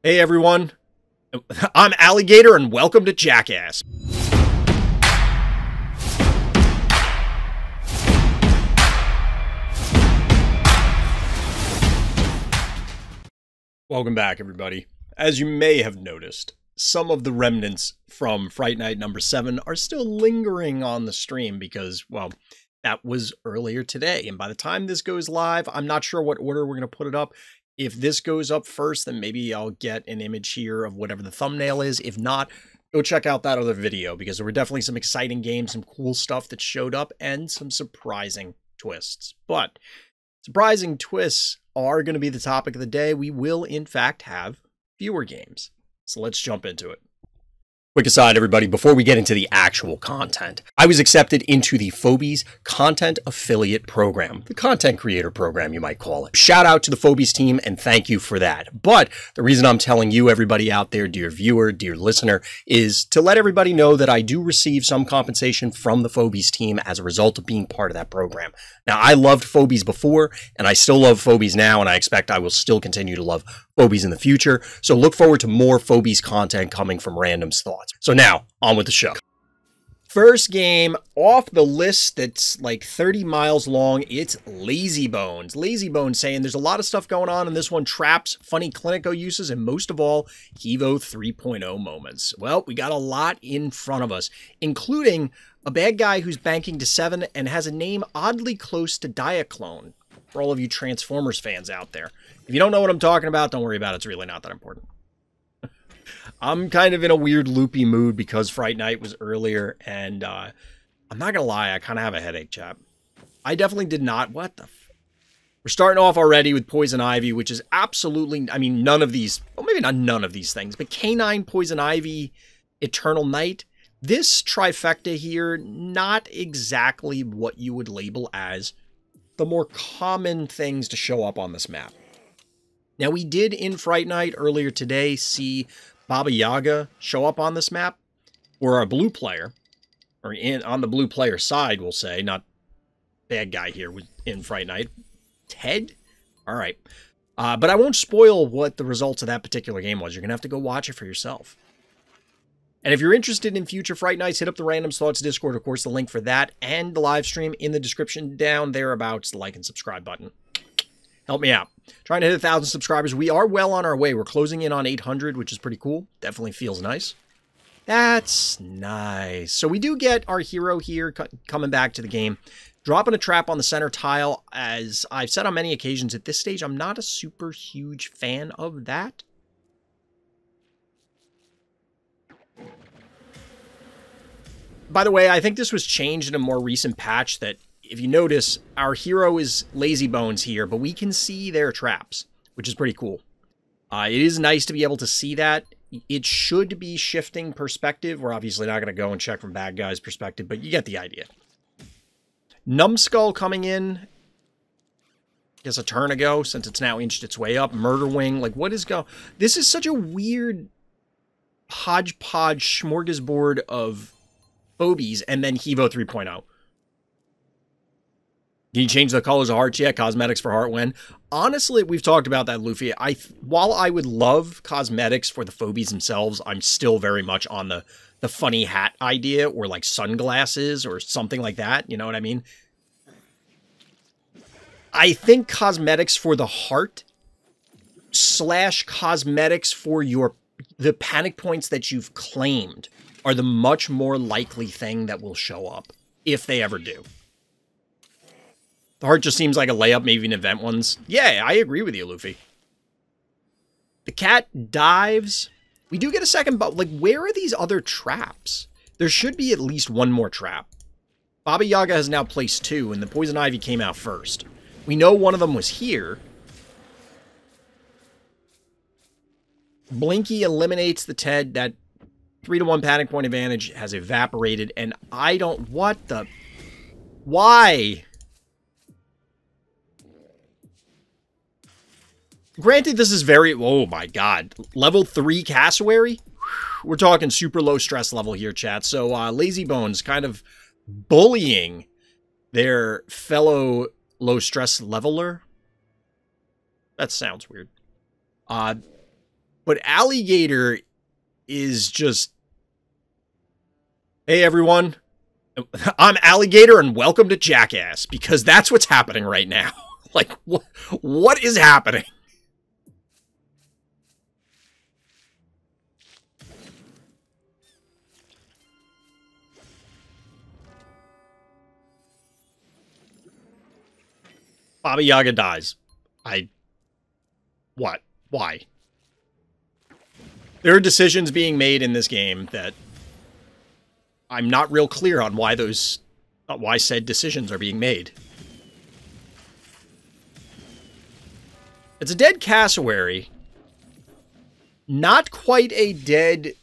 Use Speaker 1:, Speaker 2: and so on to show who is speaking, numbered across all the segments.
Speaker 1: Hey everyone, I'm Alligator and welcome to Jackass. Welcome back everybody. As you may have noticed, some of the remnants from Fright Night number 7 are still lingering on the stream because, well, that was earlier today. And by the time this goes live, I'm not sure what order we're going to put it up. If this goes up first, then maybe I'll get an image here of whatever the thumbnail is. If not, go check out that other video because there were definitely some exciting games, some cool stuff that showed up, and some surprising twists. But surprising twists are going to be the topic of the day. We will, in fact, have fewer games. So let's jump into it. Quick aside, everybody, before we get into the actual content, I was accepted into the Phobies Content Affiliate Program, the content creator program, you might call it. Shout out to the Phobies team, and thank you for that. But the reason I'm telling you, everybody out there, dear viewer, dear listener, is to let everybody know that I do receive some compensation from the Phobies team as a result of being part of that program. Now, I loved Phobies before, and I still love Phobies now, and I expect I will still continue to love Phobies in the future. So look forward to more Phobies content coming from Random's Thoughts. So now, on with the show. First game off the list that's like 30 miles long, it's Lazy Bones. Lazy Bones saying there's a lot of stuff going on in this one. Traps, funny Clinico uses, and most of all, Evo 3.0 moments. Well, we got a lot in front of us, including a bad guy who's banking to 7 and has a name oddly close to Diaclone. For all of you Transformers fans out there. If you don't know what I'm talking about, don't worry about it. It's really not that important. I'm kind of in a weird loopy mood because Fright Night was earlier, and I'm not gonna lie, I kind of have a headache, chap. I definitely did not. What the f... We're starting off already with Poison Ivy, which is absolutely, I mean, none of these, well, maybe not none of these things, but K9, Poison Ivy, Eternal Night, this trifecta here, not exactly what you would label as the more common things to show up on this map. Now, we did in Fright Night earlier today see Baba Yaga show up on this map, or a blue player, or on the blue player side, we'll say, not bad guy here in Fright Night. Ted? All right. But I won't spoil what the results of that particular game was. You're going to have to go watch it for yourself. And if you're interested in future Fright Nights, hit up the Random's Thoughts Discord. Of course, the link for that and the live stream in the description down thereabouts. The like and subscribe button. Help me out. Trying to hit 1,000 subscribers. We are well on our way. We're closing in on 800, which is pretty cool. Definitely feels nice. That's nice. So we do get our hero here coming back to the game. Dropping a trap on the center tile. As I've said on many occasions, at this stage, I'm not a super huge fan of that. By the way, I think this was changed in a more recent patch that, if you notice, our hero is Lazy Bones here, but we can see their traps, which is pretty cool. It is nice to be able to see that. It should be shifting perspective. We're obviously not going to go and check from bad guy's perspective, but you get the idea. Numbskull coming in, I guess a turn ago, since it's now inched its way up. Murder Wing, like what is going... This is such a weird hodgepodge smorgasbord of Phobies and then Evo 3.0. Can you change the colors of hearts yet? Cosmetics for heart when? Honestly, we've talked about that, Luffy. While I would love cosmetics for the Phobies themselves, I'm still very much on the funny hat idea, or like sunglasses or something like that. You know what I mean? I think cosmetics for the heart / cosmetics for the panic points that you've claimed are the much more likely thing that will show up, if they ever do. The heart just seems like a layup, maybe an event ones. Yeah, I agree with you, Luffy. The cat dives. We do get a second, but like, where are these other traps? There should be at least one more trap. Baba Yaga has now placed 2, and the Poison Ivy came out first. We know one of them was here. Blinky eliminates the Ted. That 3-to-1 panic point advantage has evaporated, and I don't... What the... Why? Granted, this is very... Oh my god. Level 3 Cassowary? We're talking super low stress level here, chat. So, Lazy Bones kind of bullying their fellow low stress leveler. That sounds weird. But Alligator is just... Hey, everyone. I'm Alligator, and welcome to Jackass, because that's what's happening right now. Like, what is happening? Baba Yaga dies. What? Why? There are decisions being made in this game that I'm not real clear on why said decisions are being made. It's a dead cassowary. Not quite a dead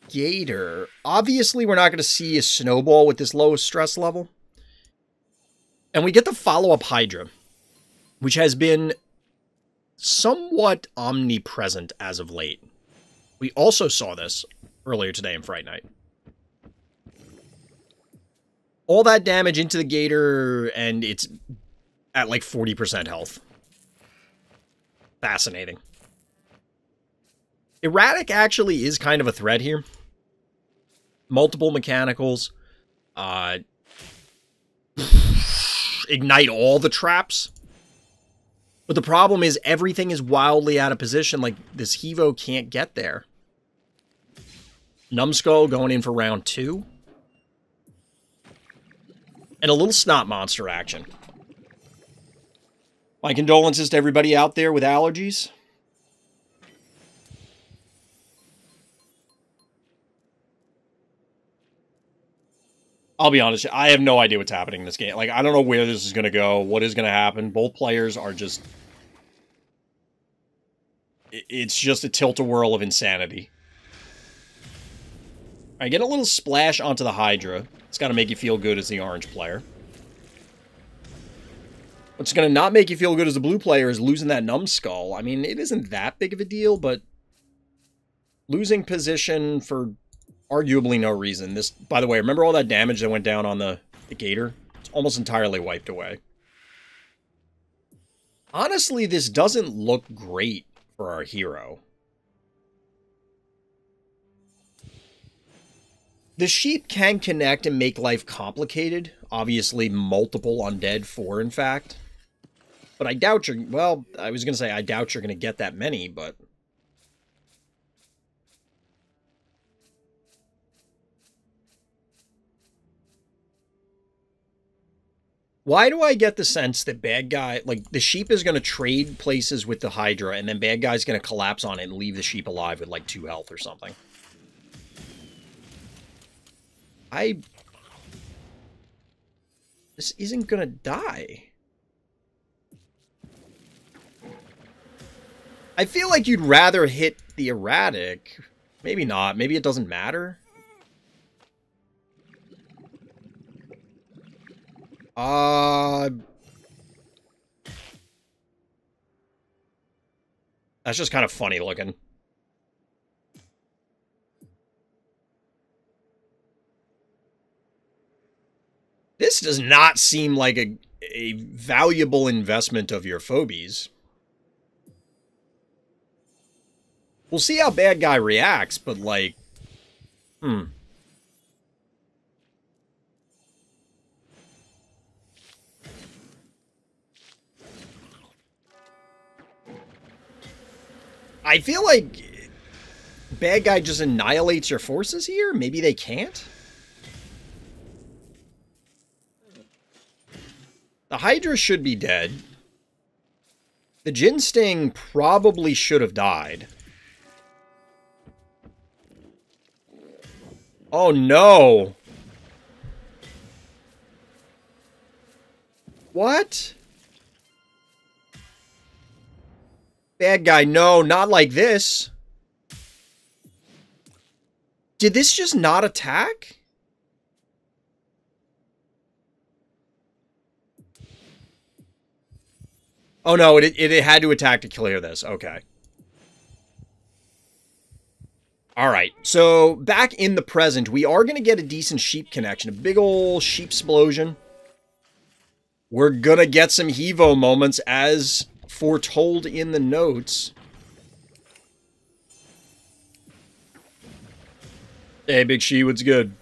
Speaker 1: gator. Obviously, we're not going to see a snowball with this low stress level. And we get the follow-up Hydra, which has been somewhat omnipresent as of late. We also saw this earlier today in Fright Night. All that damage into the gator, and it's at like 40% health. Fascinating. Erratic actually is kind of a threat here. Multiple mechanicals. Ignite all the traps. But the problem is everything is wildly out of position. Like, this Hevo can't get there. Numbskull going in for round 2. And a little snot monster action. My condolences to everybody out there with allergies. I'll be honest, I have no idea what's happening in this game. Like, I don't know where this is going to go, what is going to happen. Both players are just... It's just a tilt-a-whirl of insanity. I get a little splash onto the Hydra. It's got to make you feel good as the orange player. What's going to not make you feel good as a blue player is losing that numbskull. I mean, it isn't that big of a deal, but losing position for arguably no reason. This, by the way, remember all that damage that went down on the gator? It's almost entirely wiped away. Honestly, this doesn't look great for our hero. The sheep can connect and make life complicated. Obviously, multiple undead, 4 in fact. But I doubt you're... Well, I was going to say I doubt you're going to get that many, but... Why do I get the sense that bad guy... Like, the sheep is going to trade places with the Hydra, and then bad guy's going to collapse on it and leave the sheep alive with, like, 2 health or something. This isn't gonna die. I feel like you'd rather hit the erratic. Maybe not. Maybe it doesn't matter. That's just kind of funny looking. This does not seem like a valuable investment of your Phobies. We'll see how bad guy reacts, but like... I feel like bad guy just annihilates your forces here? Maybe they can't? The Hydra should be dead. The Jin Sting probably should have died. Oh no! What? Bad guy, no, not like this. Did this just not attack? Oh no, it had to attack to clear this. Okay. Alright, so back in the present, we are going to get a decent sheep connection. A big ol' sheep explosion. We're going to get some Hevo moments as foretold in the notes. Hey, Big She, what's good?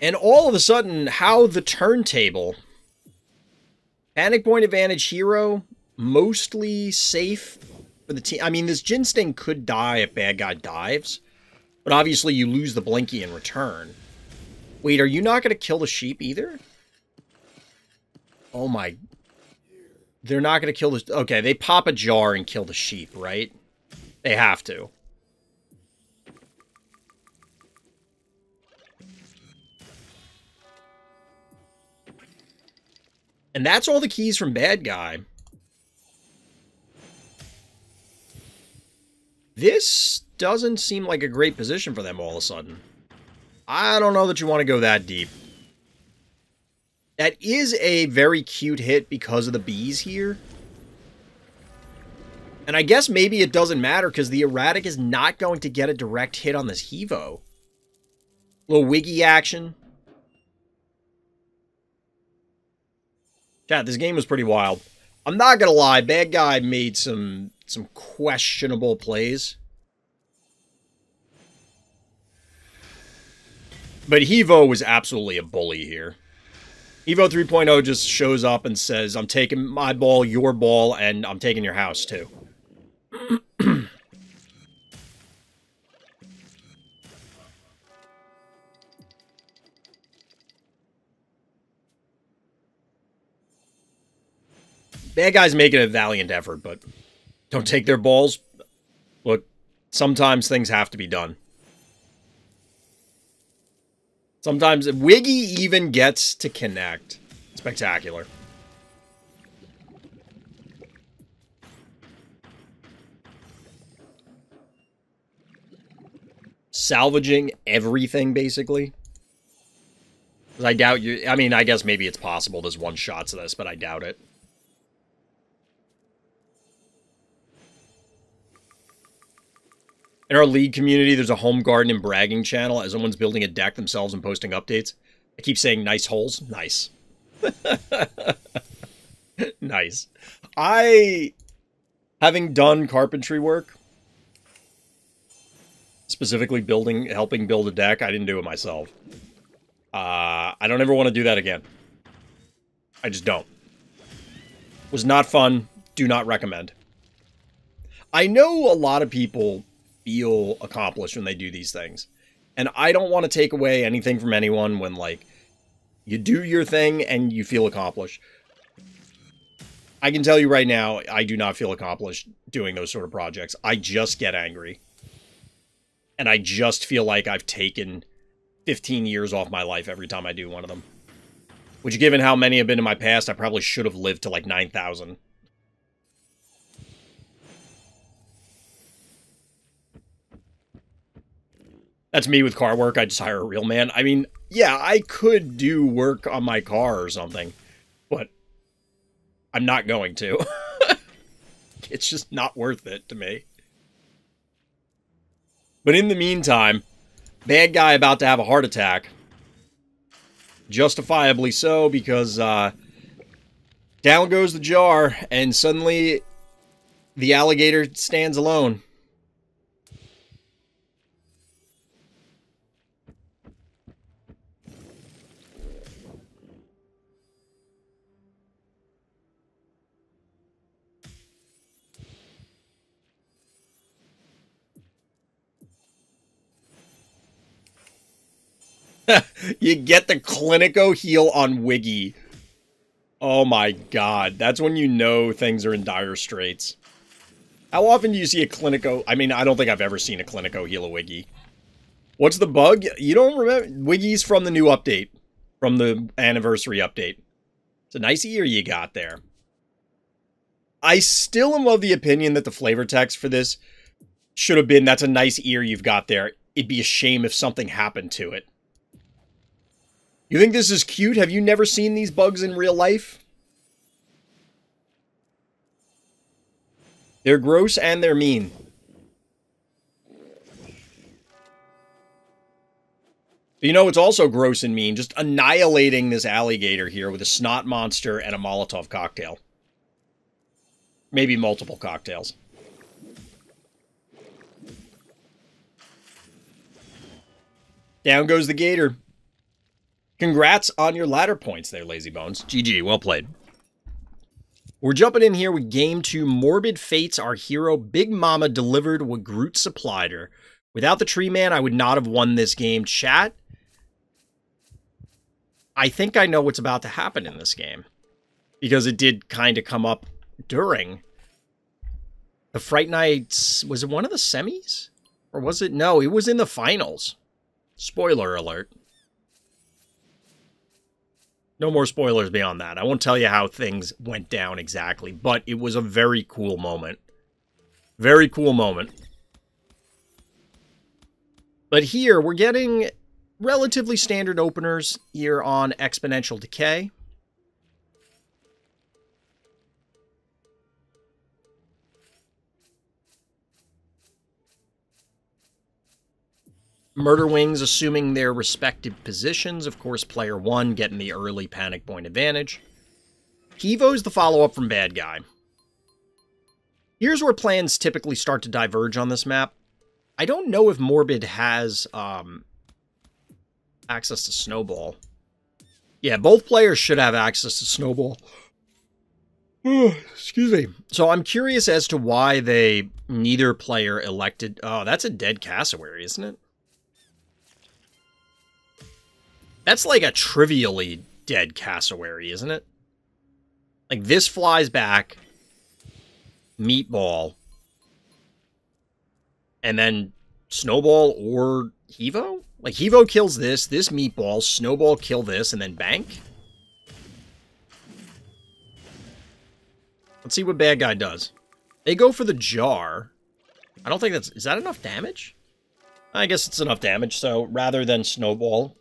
Speaker 1: And all of a sudden, how the turntable... Panic point advantage hero, mostly safe for the team. I mean, this Jin Sting could die if bad guy dives, but obviously you lose the Blinky in return. Wait, are you not going to kill the sheep either? Oh my... They're not going to kill the... Okay, they pop a jar and kill the sheep, right? They have to. And that's all the keys from bad guy. This doesn't seem like a great position for them all of a sudden. I don't know that you want to go that deep. That is a very cute hit because of the bees here. And I guess maybe it doesn't matter because the erratic is not going to get a direct hit on this Hevo. Little wiggy action. Chat, this game was pretty wild. I'm not gonna lie, bad guy made some questionable plays. But Hevo was absolutely a bully here. Hevo 3.0 just shows up and says, I'm taking my ball, your ball, and I'm taking your house too. Bad guys making a valiant effort, but don't take their balls. Look, sometimes things have to be done. Sometimes Wiggy even gets to connect. Spectacular. Salvaging everything, basically. I doubt you... I mean, I guess maybe it's possible there's one shot to this, but I doubt it. In our league community, there's a home garden and bragging channel as someone's building a deck themselves and posting updates. I keep saying nice holes. Nice. Nice. Having done carpentry work, specifically helping build a deck, I didn't do it myself. I don't ever want to do that again. I just don't. Was not fun. Do not recommend. I know a lot of people feel accomplished when they do these things. And I don't want to take away anything from anyone when, like, you do your thing and you feel accomplished. I can tell you right now, I do not feel accomplished doing those sort of projects. I just get angry. And I just feel like I've taken 15 years off my life every time I do one of them. Which, given how many have been in my past, I probably should have lived to, like, 9,000. That's me with car work. I just hire a real man. I mean, yeah, I could do work on my car or something, but I'm not going to. It's just not worth it to me. But in the meantime, bad guy about to have a heart attack. Justifiably so, because down goes the jar, and suddenly the alligator stands alone. You get the Clinico heal on Wiggy. Oh my god. That's when you know things are in dire straits. How often do you see a Clinico? I mean, I don't think I've ever seen a Clinico heal a Wiggy. What's the bug? You don't remember? Wiggy's from the new update. From the anniversary update. It's a nice ear you got there. I still am of the opinion that the flavor text for this should have been, that's a nice ear you've got there. It'd be a shame if something happened to it. You think this is cute? Have you never seen these bugs in real life? They're gross and they're mean. But you know, it's also gross and mean. Just annihilating this alligator here with a snot monster and a Molotov cocktail. Maybe multiple cocktails. Down goes the gator. Congrats on your ladder points there, Lazy Bones. GG, well played. We're jumping in here with Game 2. Morbid Fates, our hero. Big Mama delivered what Groot supplied her. Without the Tree Man, I would not have won this game. Chat, I think I know what's about to happen in this game. Because it did kind of come up during the Fright Nights. Was it one of the semis? Or was it? No, it was in the finals. Spoiler alert. No more spoilers beyond that. I won't tell you how things went down exactly, but it was a very cool moment. Very cool moment. But here, we're getting relatively standard openers here on Exponential Decay. Murder Wings assuming their respective positions. Of course, player 1 getting the early panic point advantage. Hevo's the follow-up from Bad Guy. Here's where plans typically start to diverge on this map. I don't know if Morbid has access to Snowball. Yeah, both players should have access to Snowball. Excuse me. So I'm curious as to why neither player elected... Oh, that's a dead cassowary, isn't it? That's like a trivially dead cassowary, isn't it? Like, this flies back. Meatball. And then Snowball or Hevo? Like, Hevo kills this Meatball, Snowball kill this, and then bank? Let's see what Bad Guy does. They go for the jar. I don't think that's... Is that enough damage? I guess it's enough damage, so rather than Snowball...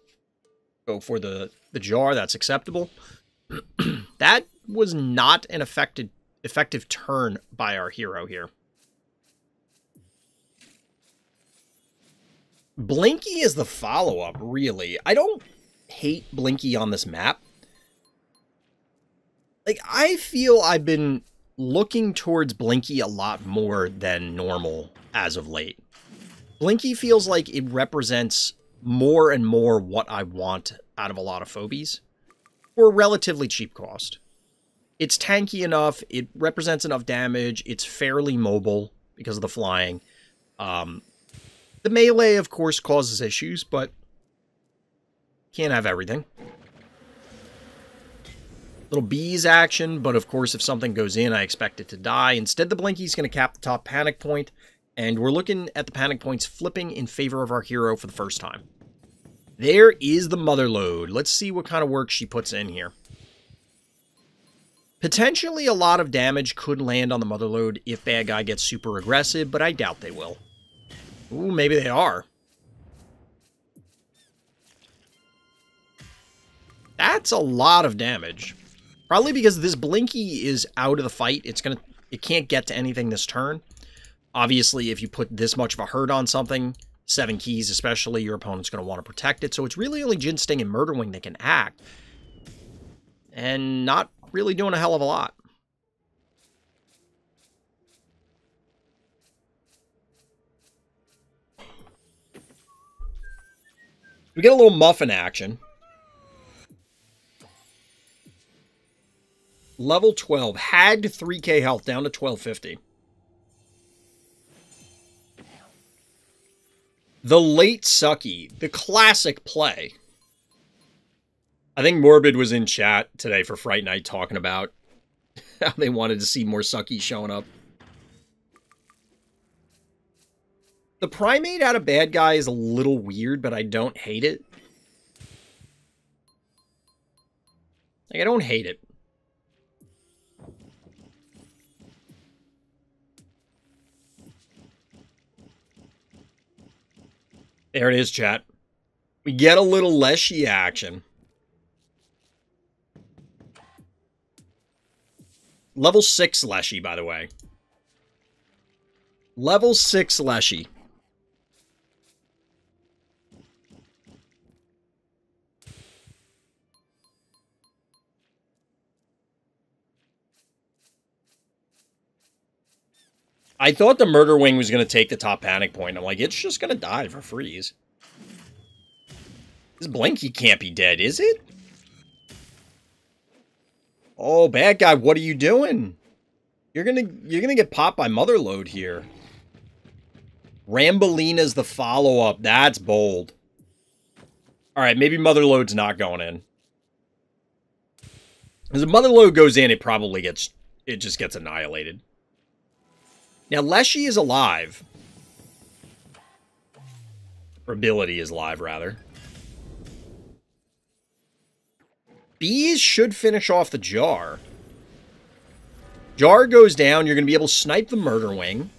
Speaker 1: Go for the jar, that's acceptable. That was not an effective turn by our hero here. Blinky is the follow-up, really. I don't hate Blinky on this map. Like, I feel I've been looking towards Blinky a lot more than normal as of late. Blinky feels like it represents more and more what I want out of a lot of Phobies for a relatively cheap cost. It's tanky enough, it represents enough damage, it's fairly mobile because of the flying. The melee, of course, causes issues, but can't have everything. Little bees action, but of course if something goes in, I expect it to die. Instead, the Blinky's going to cap the top panic point. And we're looking at the panic points flipping in favor of our hero for the first time. There is the mother load. Let's see what kind of work she puts in here. Potentially a lot of damage could land on the mother load if Bad Guy gets super aggressive, but I doubt they will. Ooh, maybe they are. That's a lot of damage. Probably because this Blinky is out of the fight. It can't get to anything this turn. Obviously, if you put this much of a hurt on something, 7 keys especially, your opponent's going to want to protect it. So it's really only Gin Sting and Murder Wing that can act. And not really doing a hell of a lot. We get a little muffin action. Level 12. Hagged 3k health down to 1250. The late Sucky, the classic play. I think Morbid was in chat today for Fright Night talking about how they wanted to see more Sucky showing up. The Primate out of Bad Guy is a little weird, but I don't hate it. Like, I don't hate it. There it is, chat. We get a little Leshy action. Level 6 Leshy, by the way. Level 6 Leshy. I thought the Murder Wing was going to take the top panic point. I'm like, it's just going to die for freeze. This Blinky can't be dead, is it? Oh, bad guy, what are you doing? You're gonna get popped by Motherlode here. Rambolina's the follow-up. That's bold. Alright, maybe Motherlode's not going in. Because if Motherlode goes in, it just gets annihilated. Now, Leshy is alive. Or Ability is alive, rather. Bees should finish off the Jar. Jar goes down, you're going to be able to snipe the Murder Wing.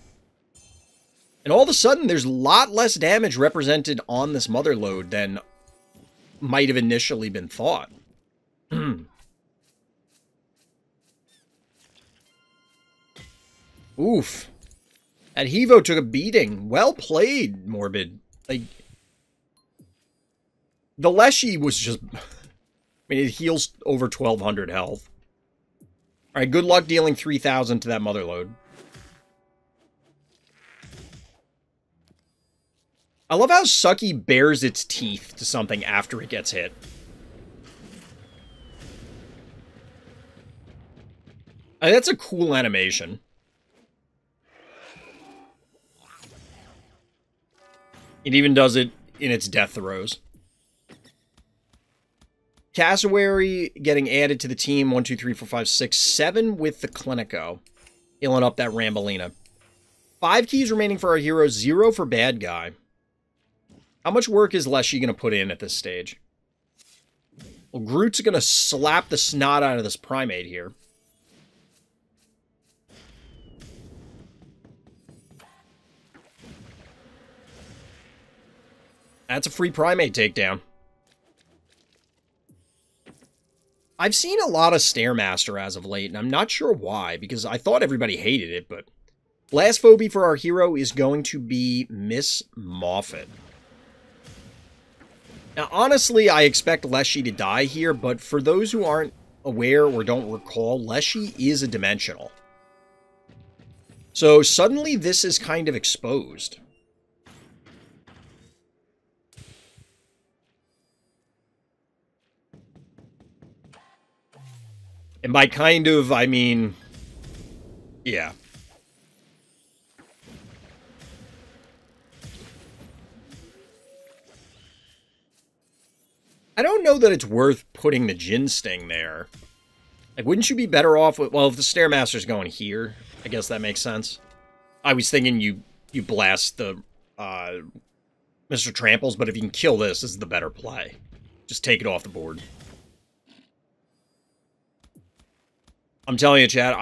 Speaker 1: And all of a sudden, there's a lot less damage represented on this Motherlode than might have initially been thought. Oof. That Hevo took a beating. Well played, Morbid. Like, the Leshy was just... I mean, it heals over 1,200 health. Alright, good luck dealing 3,000 to that Motherlode. I love how Sucky bares its teeth to something after it gets hit. That's a cool animation. It even does it in its death throes. Cassowary getting added to the team. 1, 2, 3, 4, 5, 6, 7 with the Clinico. Healing up that Rambolina. 5 keys remaining for our hero. 0 for bad guy. How much work is Leshy going to put in at this stage? Well, Groot's going to slap the snot out of this primate here. That's a free primate takedown. I've seen a lot of Stairmaster as of late, and I'm not sure why, because I thought everybody hated it, but... Last phobie for our hero is going to be Miss Moffat. Now, honestly, I expect Leshy to die here, but for those who aren't aware or don't recall, Leshy is a dimensional. So, suddenly this is kind of exposed. And by kind of, I mean... yeah. I don't know that it's worth putting the Jin Sting there. Like, wouldn't you be better off with... well, if the Stairmaster's going here, I guess that makes sense. I was thinking you blast the Mr. Tramples, but if you can kill this is the better play. Just take it off the board. I'm telling you, chat,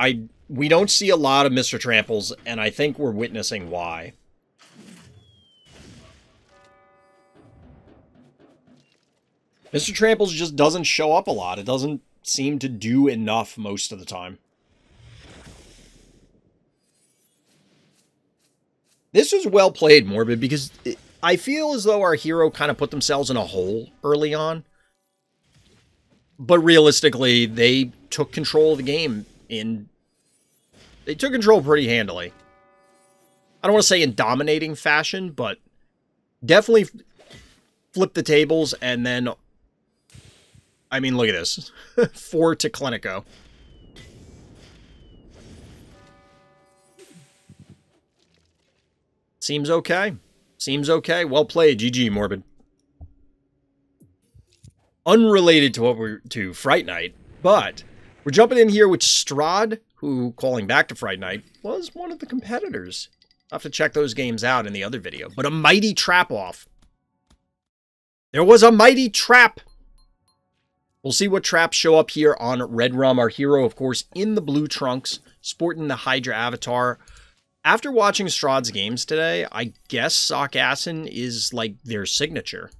Speaker 1: we don't see a lot of Mr. Tramples, and I think we're witnessing why. Mr. Tramples just doesn't show up a lot. It doesn't seem to do enough most of the time. This was well played, Morbid, because I feel as though our hero kind of put themselves in a hole early on. But realistically, they took control of the game they took control pretty handily. I don't want to say in dominating fashion, but definitely flip the tables and then... I mean, look at this. 4 to Clinico. Seems okay. Seems okay. Well played. GG, Morbid. Unrelated to Fright Night, but we're jumping in here with Strahd, who, calling back to Fright Night, was one of the competitors. I'll have to check those games out in the other video. But a mighty trap off. There was a mighty trap! We'll see what traps show up here on Red Rum. Our hero, of course, in the blue trunks, sporting the Hydra avatar. After watching Strahd's games today, I guess Sock Assin is like their signature.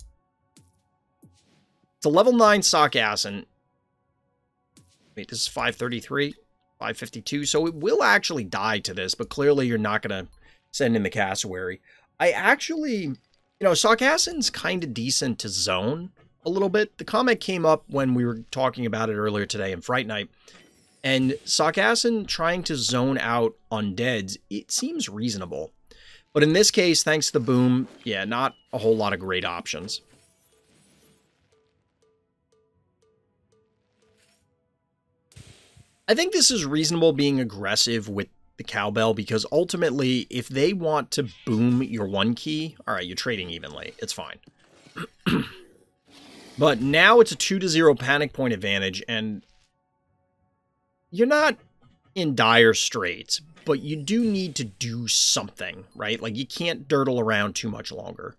Speaker 1: It's a level 9 Sock Assin. Wait, this is 533, 552, so it will actually die to this, but clearly you're not going to send in the Cassowary. I actually, you know, Sock Assin's kind of decent to zone a little bit. The comment came up when we were talking about it earlier today in Fright Night. And Sarkassin trying to zone out undeads, it seems reasonable. But in this case, thanks to the boom, yeah, not a whole lot of great options. I think this is reasonable being aggressive with the cowbell, because ultimately, if they want to boom your one key, alright, you're trading evenly. It's fine. But now it's a 2-0 panic point advantage, and you're not in dire straits, but you do need to do something, right? Like, you can't dirtle around too much longer.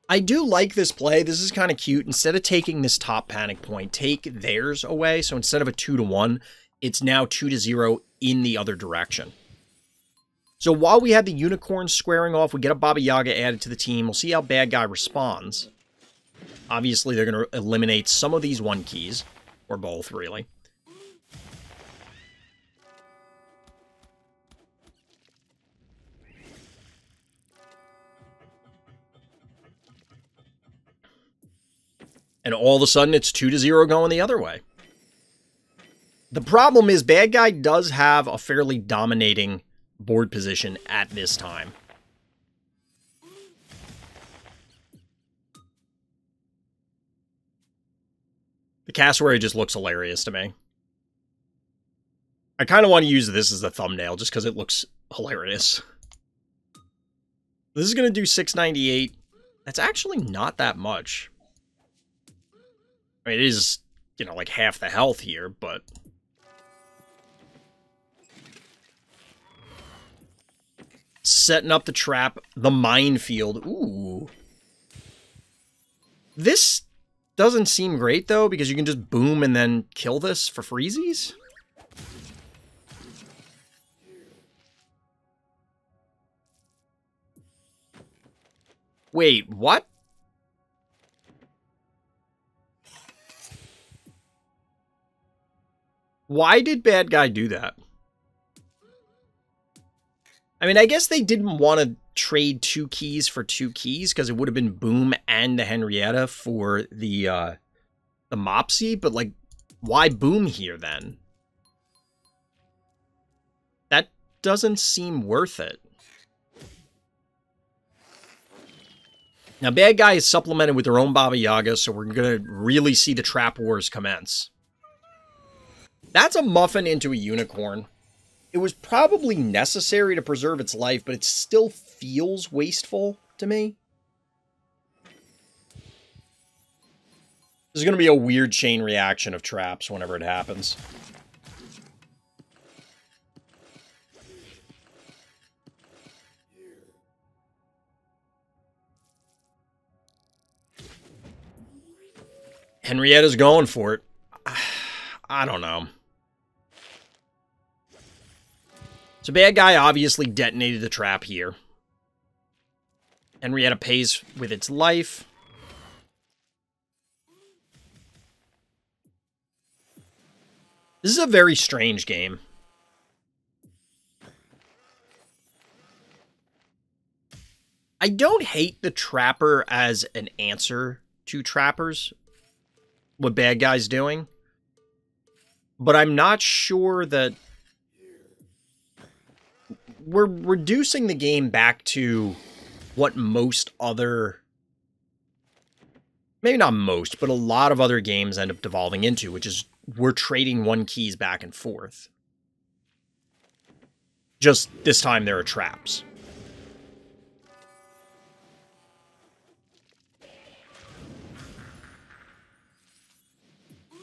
Speaker 1: I do like this play. This is kind of cute. Instead of taking this top panic point, take theirs away. So instead of a 2-1, it's now 2-0 in the other direction. So while we have the unicorn squaring off, we get a Baba Yaga added to the team. We'll see how Bad Guy responds. Obviously, they're going to eliminate some of these one keys, or both, really. And all of a sudden, it's 2-0 going the other way. The problem is, Bad Guy does have a fairly dominating board position at this time. The cassowary just looks hilarious to me. I kind of want to use this as the thumbnail just because it looks hilarious. This is going to do 698. That's actually not that much. I mean, it is, you know, like half the health here, but... Setting up the trap, the minefield. Ooh. This doesn't seem great, though, because you can just boom and then kill this for freezies. Wait, what? Why did Bad Guy do that? I mean, I guess they didn't want to trade 2 keys for 2 keys, because it would have been Boom and the Henrietta for the Mopsy, but, like, why Boom here, then? That doesn't seem worth it. Now, Bad Guy is supplemented with their own Baba Yaga, so we're going to really see the Trap Wars commence. That's a muffin into a unicorn. It was probably necessary to preserve its life, but it still feels wasteful to me. There's going to be a weird chain reaction of traps whenever it happens. Henrietta's going for it. I don't know. So Bad Guy obviously detonated the trap here. Henrietta pays with its life. This is a very strange game. I don't hate the Trapper as an answer to Trappers, what Bad Guy's doing, but I'm not sure that we're reducing the game back to what most other, maybe not most, but a lot of other games end up devolving into, which is we're trading 1 keys back and forth. Just this time there are traps.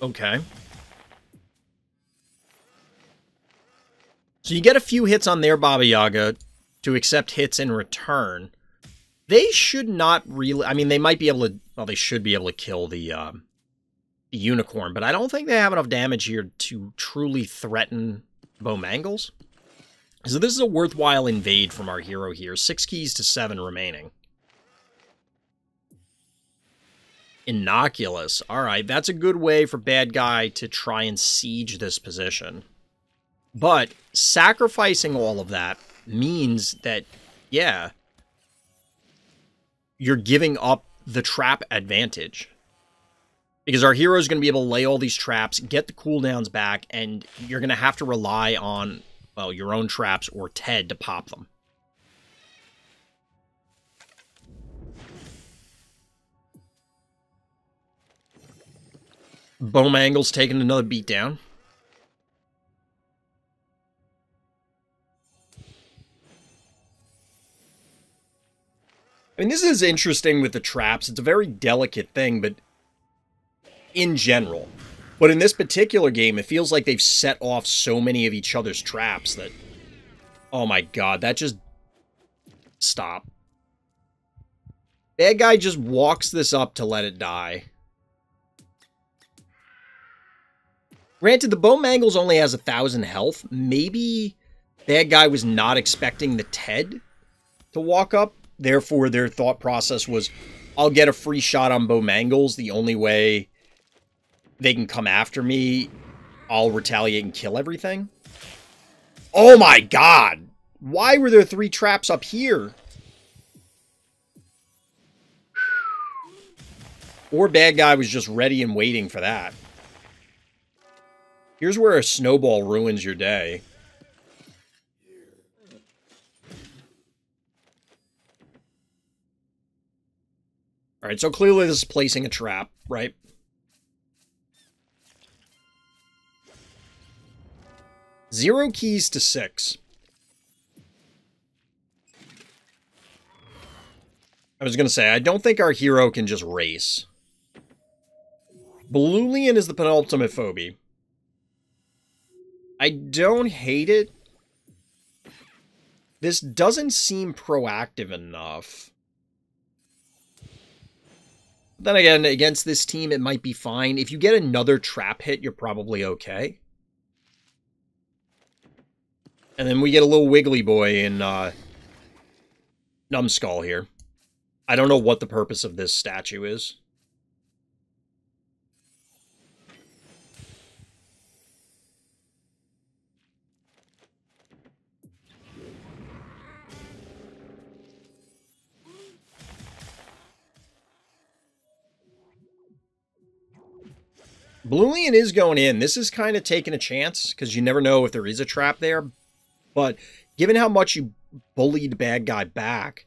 Speaker 1: Okay. So you get a few hits on their Baba Yaga to accept hits in return. They should not really... I mean, they might be able to... Well, they should be able to kill the unicorn, but I don't think they have enough damage here to truly threaten Bowmangles. So this is a worthwhile invade from our hero here. 6 keys to 7 remaining. Innocuous. Alright, that's a good way for Bad Guy to try and siege this position. But sacrificing all of that means that, yeah, you're giving up the trap advantage. Because our hero is going to be able to lay all these traps, get the cooldowns back, and you're going to have to rely on, well, your own traps or Ted to pop them. Bowmangle's taking another beat down. I mean, this is interesting with the traps. It's a very delicate thing, but in general. But in this particular game, it feels like they've set off so many of each other's traps that... Oh my god, that just... Stop. Bad guy just walks this up to let it die. Granted, the Bowmangles only has 1,000 health. Maybe bad guy was not expecting the Ted to walk up. Therefore, their thought process was, I'll get a free shot on Bowmangles. The only way they can come after me, I'll retaliate and kill everything. Oh my god! Why were there 3 traps up here? Or bad guy was just ready and waiting for that. Here's where a snowball ruins your day. Alright, so clearly this is placing a trap, right? Zero keys to 6. I was going to say, I don't think our hero can just race. Blulian is the penultimate phobie. I don't hate it. This doesn't seem proactive enough. Then again, against this team, it might be fine. If you get another trap hit, you're probably okay. And then we get a little wiggly boy in Numbskull here. I don't know what the purpose of this statue is. Blulian is going in. This is kind of taking a chance, because you never know if there is a trap there. But given how much you bullied bad guy back,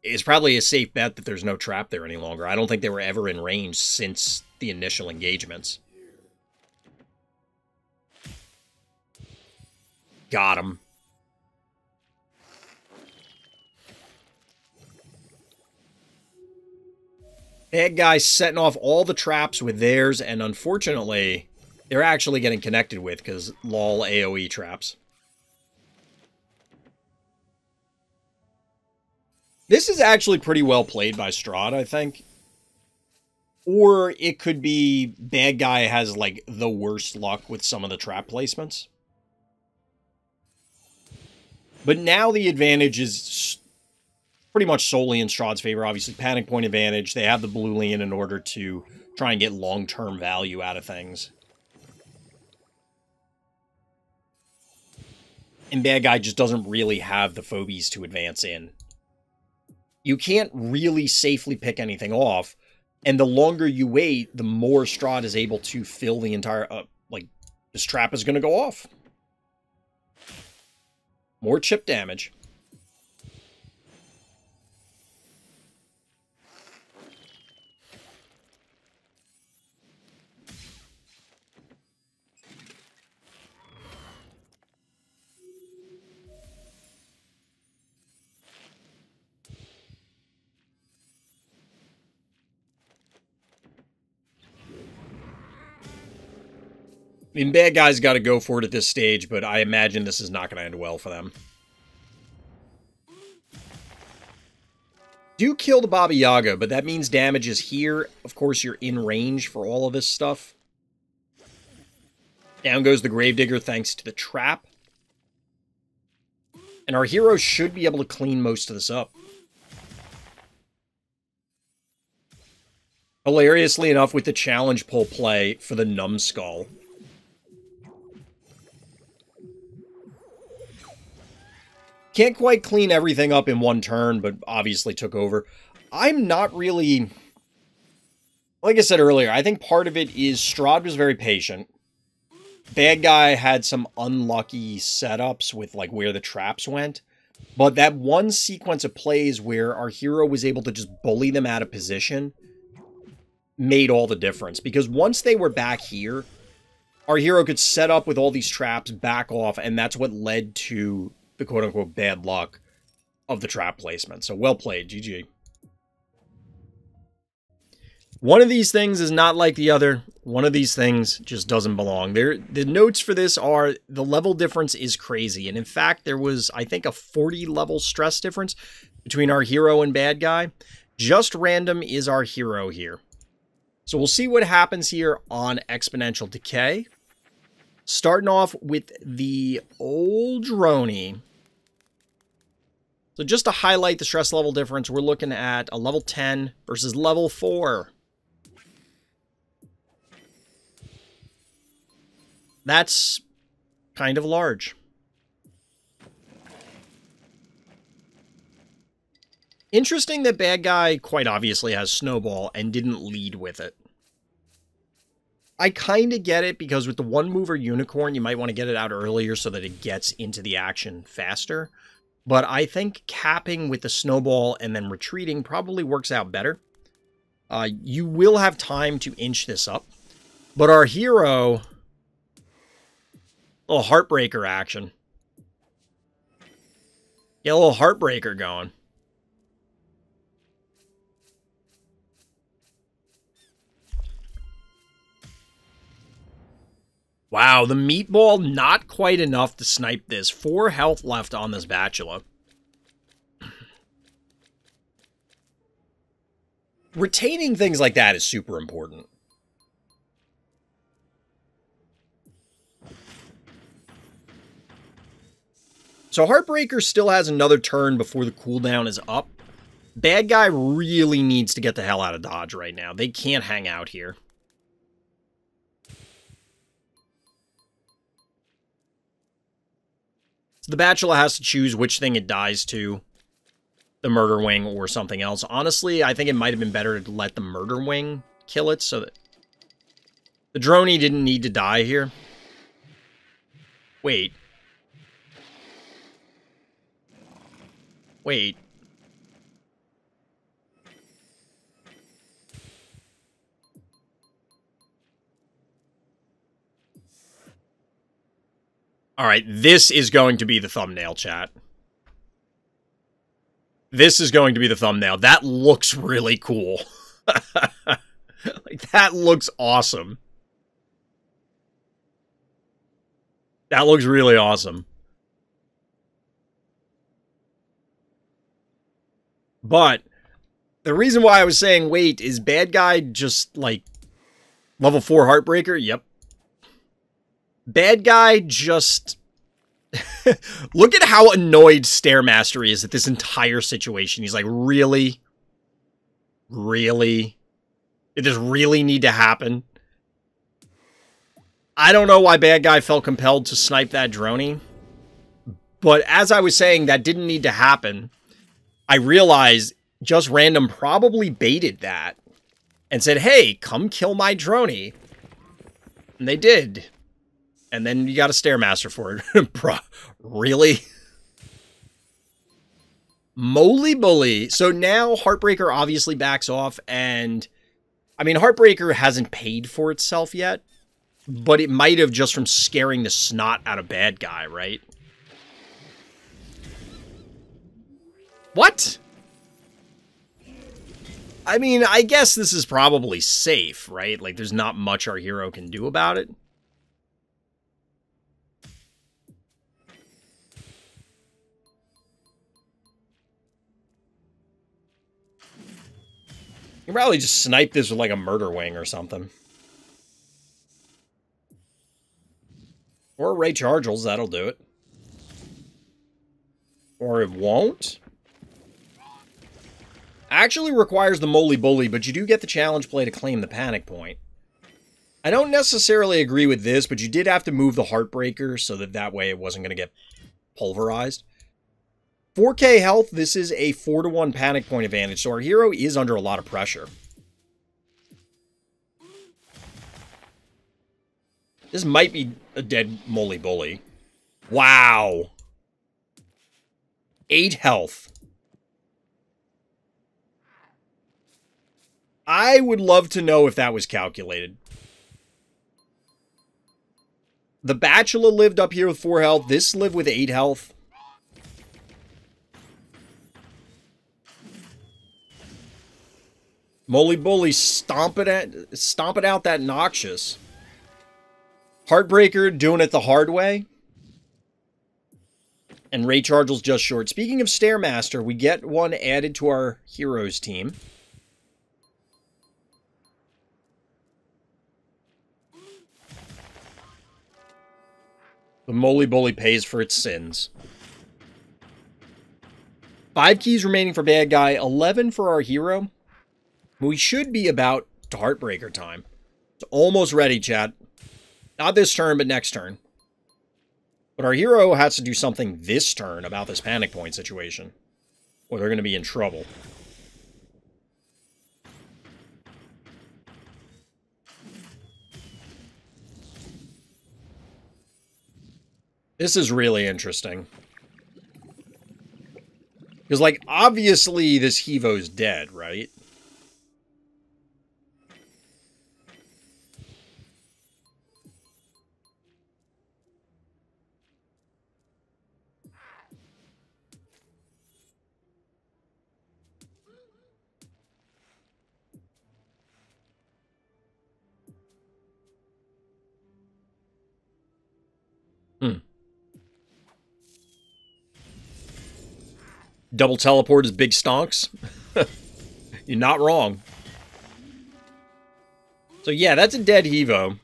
Speaker 1: it's probably a safe bet that there's no trap there any longer. I don't think they were ever in range since the initial engagements. Got him. Bad guys setting off all the traps with theirs, and unfortunately, they're actually getting connected with, because lol AoE traps. This is actually pretty well played by Strahd, I think. Or it could be bad guy has, like, the worst luck with some of the trap placements. But now the advantage is pretty much solely in Strahd's favor. Obviously, panic point advantage. They have the Blulian in order to try and get long-term value out of things. And bad guy just doesn't really have the phobies to advance in. You can't really safely pick anything off, and the longer you wait, the more Strahd is able to fill the entire... like, this trap is going to go off. More chip damage. I mean, bad guys got to go for it at this stage, but I imagine this is not going to end well for them. Do kill the Baba Yaga, but that means damage is here. Of course, you're in range for all of this stuff. Down goes the Gravedigger thanks to the trap. And our hero should be able to clean most of this up. Hilariously enough, with the challenge pull play for the Numbskull. Can't quite clean everything up in one turn, but obviously took over. I'm not really... Like I said earlier, I think part of it is Strahd was very patient. Bad guy had some unlucky setups with like where the traps went. But that one sequence of plays where our hero was able to just bully them out of position made all the difference. Because once they were back here, our hero could set up with all these traps, back off, and that's what led to the quote-unquote bad luck of the trap placement. So well played, GG. One of these things is not like the other. One of these things just doesn't belong. The notes for this are the level difference is crazy. And in fact, there was, I think, a 40 level stress difference between our hero and bad guy. Just Random is our hero here. So we'll see what happens here on Exponential Decay. Starting off with the old Droney. So just to highlight the stress level difference, we're looking at a level 10 versus level 4. That's kind of large. Interesting that bad guy quite obviously has Snowball and didn't lead with it. I kind of get it because with the one mover Unicorn, you might want to get it out earlier so that it gets into the action faster. But I think capping with the Snowball and then retreating probably works out better. You will have time to inch this up. But our hero... A little Heartbreaker action. Get a little Heartbreaker going. Wow, the meatball not quite enough to snipe this. 4 health left on this Bachelor. Retaining things like that is super important. So Heartbreaker still has another turn before the cooldown is up. Bad guy really needs to get the hell out of dodge right now. They can't hang out here. So the Bachelor has to choose which thing it dies to. The Murder Wing or something else. Honestly, I think it might have been better to let the Murder Wing kill it so that... The Droney didn't need to die here. Wait. Wait. Alright, this is going to be the thumbnail, chat. This is going to be the thumbnail. That looks really cool. Like, that looks awesome. That looks really awesome. But the reason why I was saying wait is bad guy just, like, level 4 Heartbreaker? Yep. Bad guy just... Look at how annoyed Stairmaster is at this entire situation. He's like, really? Really? Did this really need to happen? I don't know why bad guy felt compelled to snipe that Droney. But as I was saying, that didn't need to happen. I realized Just Random probably baited that and said, hey, come kill my Droney. And they did. And then you got a Stairmaster for it. Bro, really? Moly bully. So now Heartbreaker obviously backs off, and I mean, Heartbreaker hasn't paid for itself yet, but it might have just from scaring the snot out of bad guy, right? What? I mean, I guess this is probably safe, right? Like, there's not much our hero can do about it. You can probably just snipe this with, like, a Murder Wing or something. Or Ray Chargels, that'll do it. Or it won't. Actually requires the Moly Bully, but you do get the challenge play to claim the panic point. I don't necessarily agree with this, but you did have to move the Heartbreaker so that way it wasn't going to get pulverized. 4K health, this is a 4-to-1 panic point advantage, so our hero is under a lot of pressure. This might be a dead moly bully. Wow. 8 health. I would love to know if that was calculated. The Bachelor lived up here with 4 health. This lived with 8 health. Moly bully, stomp it out that noxious. Heartbreaker doing it the hard way. And Ray Chargel's just short. Speaking of Stairmaster, we get one added to our heroes team. The Moly Bully pays for its sins. 5 keys remaining for bad guy, 11 for our hero. We should be about to Heartbreaker time. It's almost ready, chat. Not this turn, but next turn. But our hero has to do something this turn about this panic point situation, or they're going to be in trouble. This is really interesting. Because, like, obviously this Hevo's dead, right? Double teleport is big stonks. You're not wrong. So yeah, that's a dead Hevo.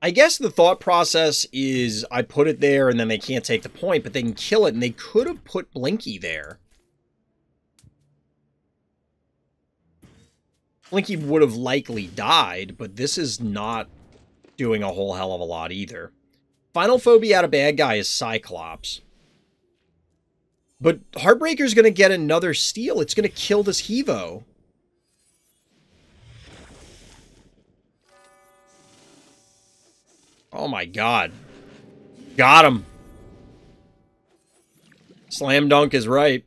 Speaker 1: I guess the thought process is I put it there and then they can't take the point, but they can kill it, and they could have put Blinky there. Blinky would have likely died, but this is not doing a whole hell of a lot either. Final phobia out of bad guy is Cyclops. But Heartbreaker's going to get another steal. It's going to kill this Hevo. Oh my god. Got him. Slam dunk is right.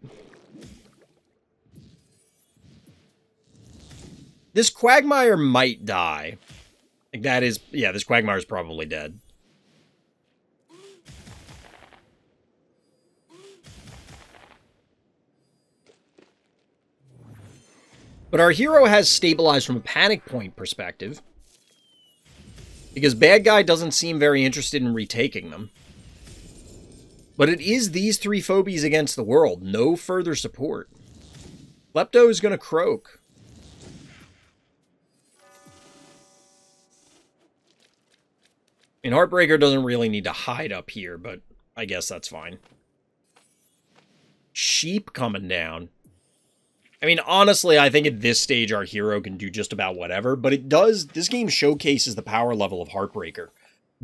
Speaker 1: This Quagmire might die. Like that is... Yeah, this Quagmire's probably dead. But our hero has stabilized from a panic point perspective. Because bad guy doesn't seem very interested in retaking them. But it is these 3 phobies against the world. No further support. Lepto is going to croak. I mean, Heartbreaker doesn't really need to hide up here, but I guess that's fine. Sheep coming down. I mean, honestly, I think at this stage our hero can do just about whatever, but it does... This game showcases the power level of Heartbreaker.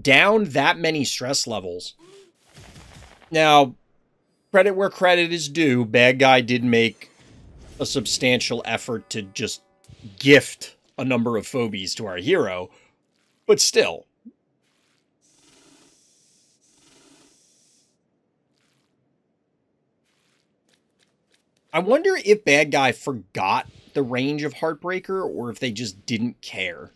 Speaker 1: Down that many stress levels. Now, credit where credit is due, bad guy did make a substantial effort to just gift a number of phobies to our hero, but still... I wonder if bad guy forgot the range of Heartbreaker, or if they just didn't care.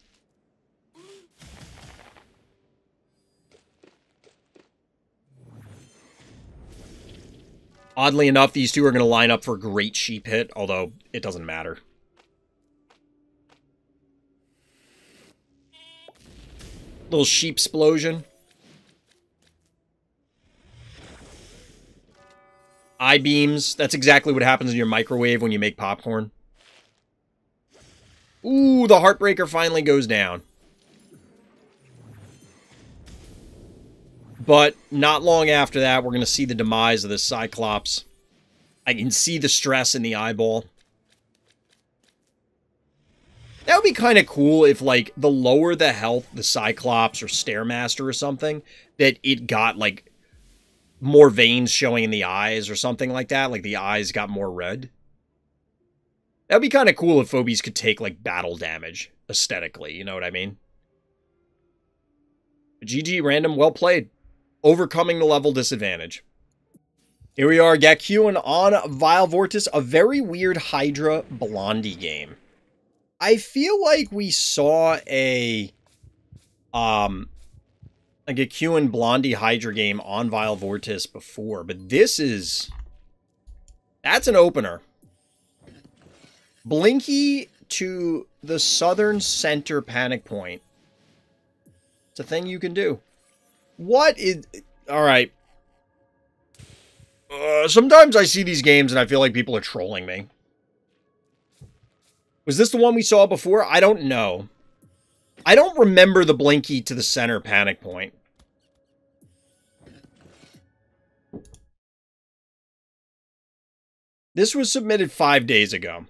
Speaker 1: Oddly enough, these two are going to line up for a great sheep hit, although it doesn't matter. Little sheep explosion. I-beams. That's exactly what happens in your microwave when you make popcorn. Ooh, the Heartbreaker finally goes down. But not long after that, we're going to see the demise of this Cyclops. I can see the stress in the eyeball. That would be kind of cool if, like, the lower the health, the Cyclops or Stairmaster or something, that it got, like, more veins showing in the eyes or something like that. Like the eyes got more red. That'd be kind of cool if Phobies could take like battle damage aesthetically. You know what I mean? GG random, well played. Overcoming the level disadvantage. Here we are, Gakuen on Vile Vortis, a very weird Hydra Blondie game. I feel like we saw a Gakuen Blondie Hydra game on Vile Vortis before, but that's an opener. Blinky to the southern center panic point. It's a thing you can do. Alright. Sometimes I see these games and I feel like people are trolling me. Was this the one we saw before? I don't know. I don't remember the Blinky to the center panic point. This was submitted 5 days ago.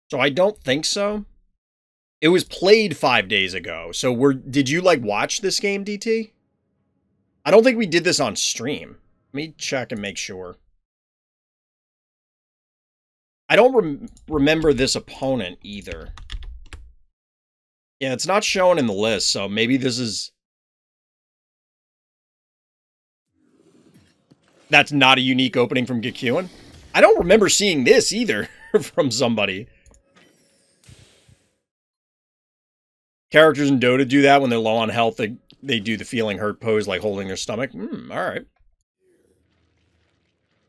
Speaker 1: So I don't think so. It was played 5 days ago. So did you like watch this game, DT? I don't think we did this on stream. Let me check and make sure. I don't remember this opponent either. Yeah, it's not showing in the list, so maybe this is... That's not a unique opening from Gakuen. I don't remember seeing this either from somebody. Characters in Dota do that when they're low on health. They do the feeling hurt pose, like holding their stomach. Alright.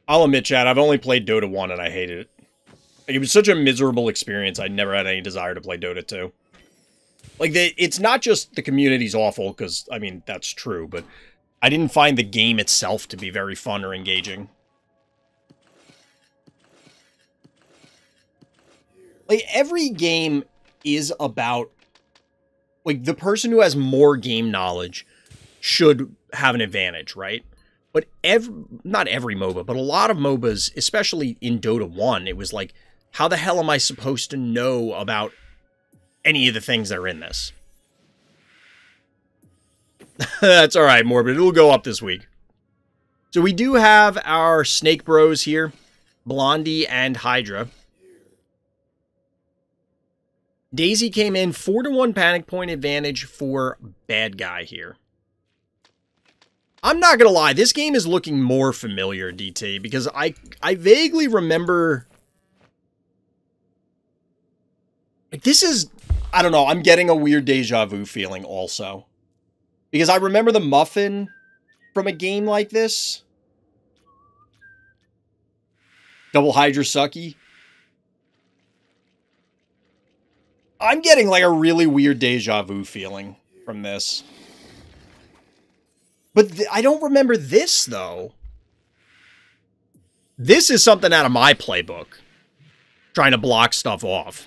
Speaker 1: I'll admit, chat, I've only played Dota 1 and I hated it. Like, it was such a miserable experience, I never had any desire to play Dota 2. Like, it's not just the community's awful, because, I mean, that's true, but I didn't find the game itself to be very fun or engaging. Like, every game is about... Like, the person who has more game knowledge should have an advantage, right? But not every MOBA, but a lot of MOBAs, especially in Dota 1, it was like, how the hell am I supposed to know about any of the things that are in this? That's alright, Morbid. It'll go up this week. So we do have our Snake Bros here, Blondie and Hydra. Daisy came in 4-1 panic point advantage for bad guy here. I'm not gonna lie, this game is looking more familiar, DT, because I vaguely remember... Like, this is... I don't know, I'm getting a weird deja vu feeling also. Because I remember the Muffin from a game like this. Double Hydra Sucky. I'm getting like a really weird deja vu feeling from this. But I don't remember this, though. This is something out of my playbook. Trying to block stuff off.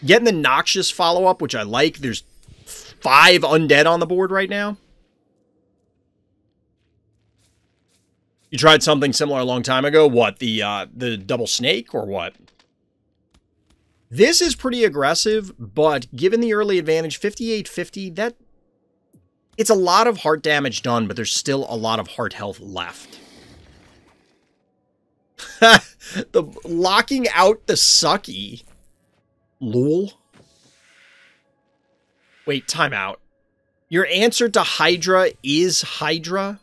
Speaker 1: Getting the Noxious follow-up, which I like. There's 5 undead on the board right now. You tried something similar a long time ago? What, the double snake, or what? This is pretty aggressive, but given the early advantage, 58-50, it's a lot of heart damage done, but there's still a lot of heart health left. The locking out the Sucky. Lol. Wait, time out. Your answer to Hydra is Hydra?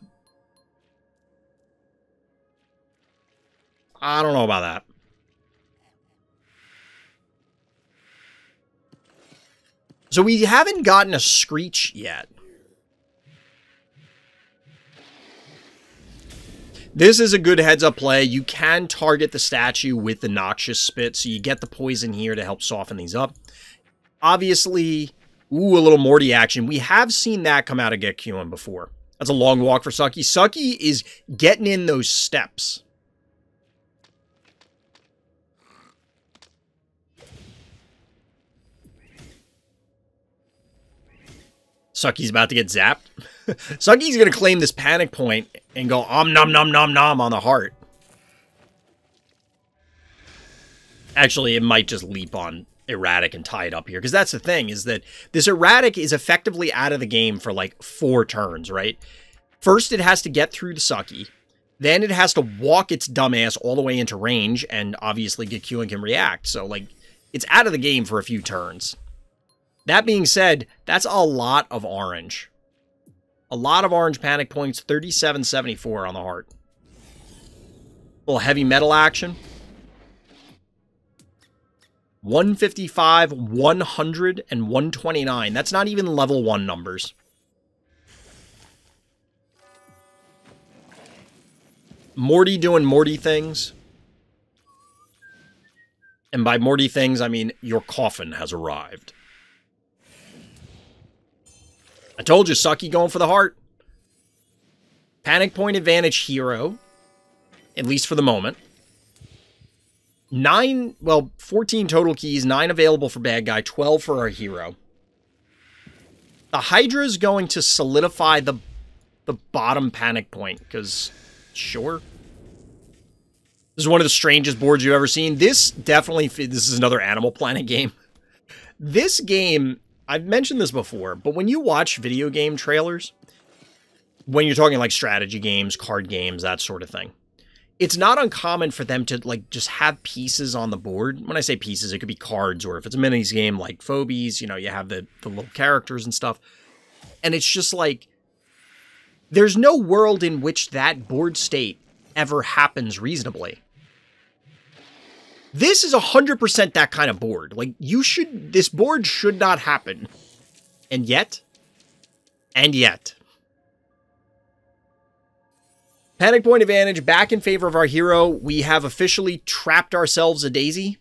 Speaker 1: I don't know about that. So we haven't gotten a Screech yet. This is a good heads-up play. You can target the statue with the Noxious Spit, so you get the poison here to help soften these up. Obviously, ooh, a little Morty action. We have seen that come out of Gakuen before. That's a long walk for Sucky. Sucky is getting in those steps. Sucky's about to get zapped. Sucky's going to claim this panic point and go nom nom nom nom on the heart. Actually, it might just leap on erratic and tie it up here. Because that's the thing, is that this erratic is effectively out of the game for like 4 turns, right? First, it has to get through the Sucky. Then it has to walk its dumbass all the way into range, and obviously Gakuen can react. So, like, it's out of the game for a few turns. That being said, that's a lot of orange. A lot of orange panic points, 37.74 on the heart. A little heavy metal action. 155, 100, and 129. That's not even level 1 numbers. Morty doing Morty things. And by Morty things, I mean your coffin has arrived. I told you, Sucky going for the heart. Panic point advantage hero. At least for the moment. 14 total keys, 9 available for bad guy, 12 for our hero. The Hydra is going to solidify the bottom panic point, because, sure. This is one of the strangest boards you've ever seen. This is another Animal Planet game. This game, I've mentioned this before, but when you watch video game trailers, when you're talking like strategy games, card games, that sort of thing, it's not uncommon for them to, like, just have pieces on the board. When I say pieces, it could be cards, or if it's a minis game like Phobies, you know, you have the little characters and stuff. And it's just like, there's no world in which that board state ever happens reasonably. This is 100% that kind of board. Like, this board should not happen. And yet. Panic point advantage back in favor of our hero. We have officially trapped ourselves a daisy.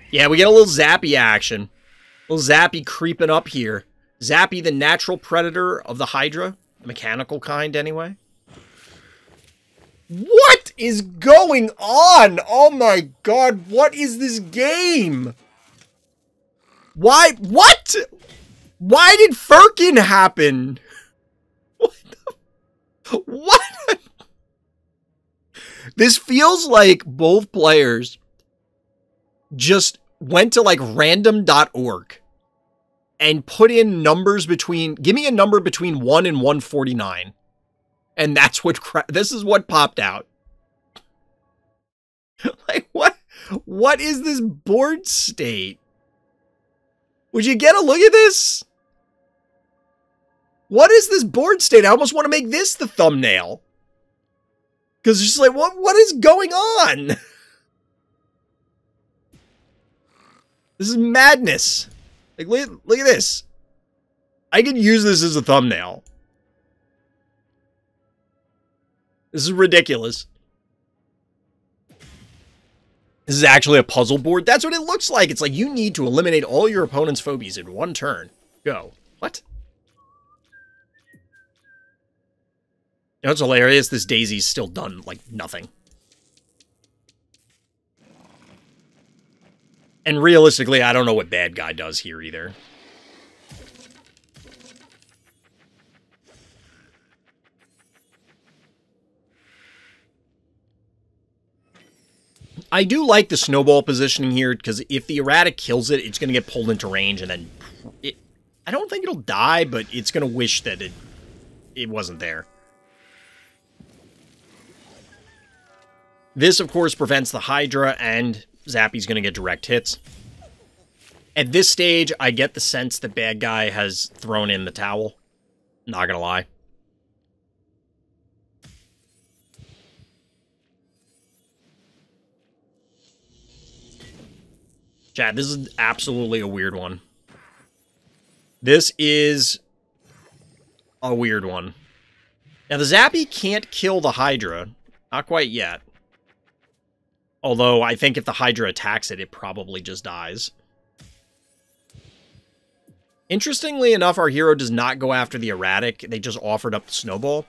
Speaker 1: Yeah, we get a little Zappy action. A little Zappy creeping up here. Zappy, the natural predator of the Hydra. The mechanical kind, anyway. What is going on? Oh my god, what is this game? Why? What? Why did Firkin happen? What? This feels like both players just went to like random.org and put in numbers between, give me a number between 1 and 149. And that's what, this is what popped out. Like, what is this board state? Would you get a look at this? What is this board state? I almost want to make this the thumbnail. Because it's just like, what is going on? This is madness. Like, look at this. I could use this as a thumbnail. This is ridiculous. This is actually a puzzle board. That's what it looks like. It's like you need to eliminate all your opponent's phobies in one turn. Go. What? You know, it's hilarious. This Daisy's still done, like, nothing. And realistically, I don't know what bad guy does here either. I do like the snowball positioning here, because if the erratic kills it, it's going to get pulled into range, and then I don't think it'll die, but it's going to wish that it wasn't there. This, of course, prevents the Hydra, and Zappy's going to get direct hits. At this stage, I get the sense that bad guy has thrown in the towel. Not going to lie. Chat, this is absolutely a weird one. This is a weird one. Now, the Zappy can't kill the Hydra. Not quite yet. Although, I think if the Hydra attacks it, it probably just dies. Interestingly enough, our hero does not go after the erratic. They just offered up the snowball.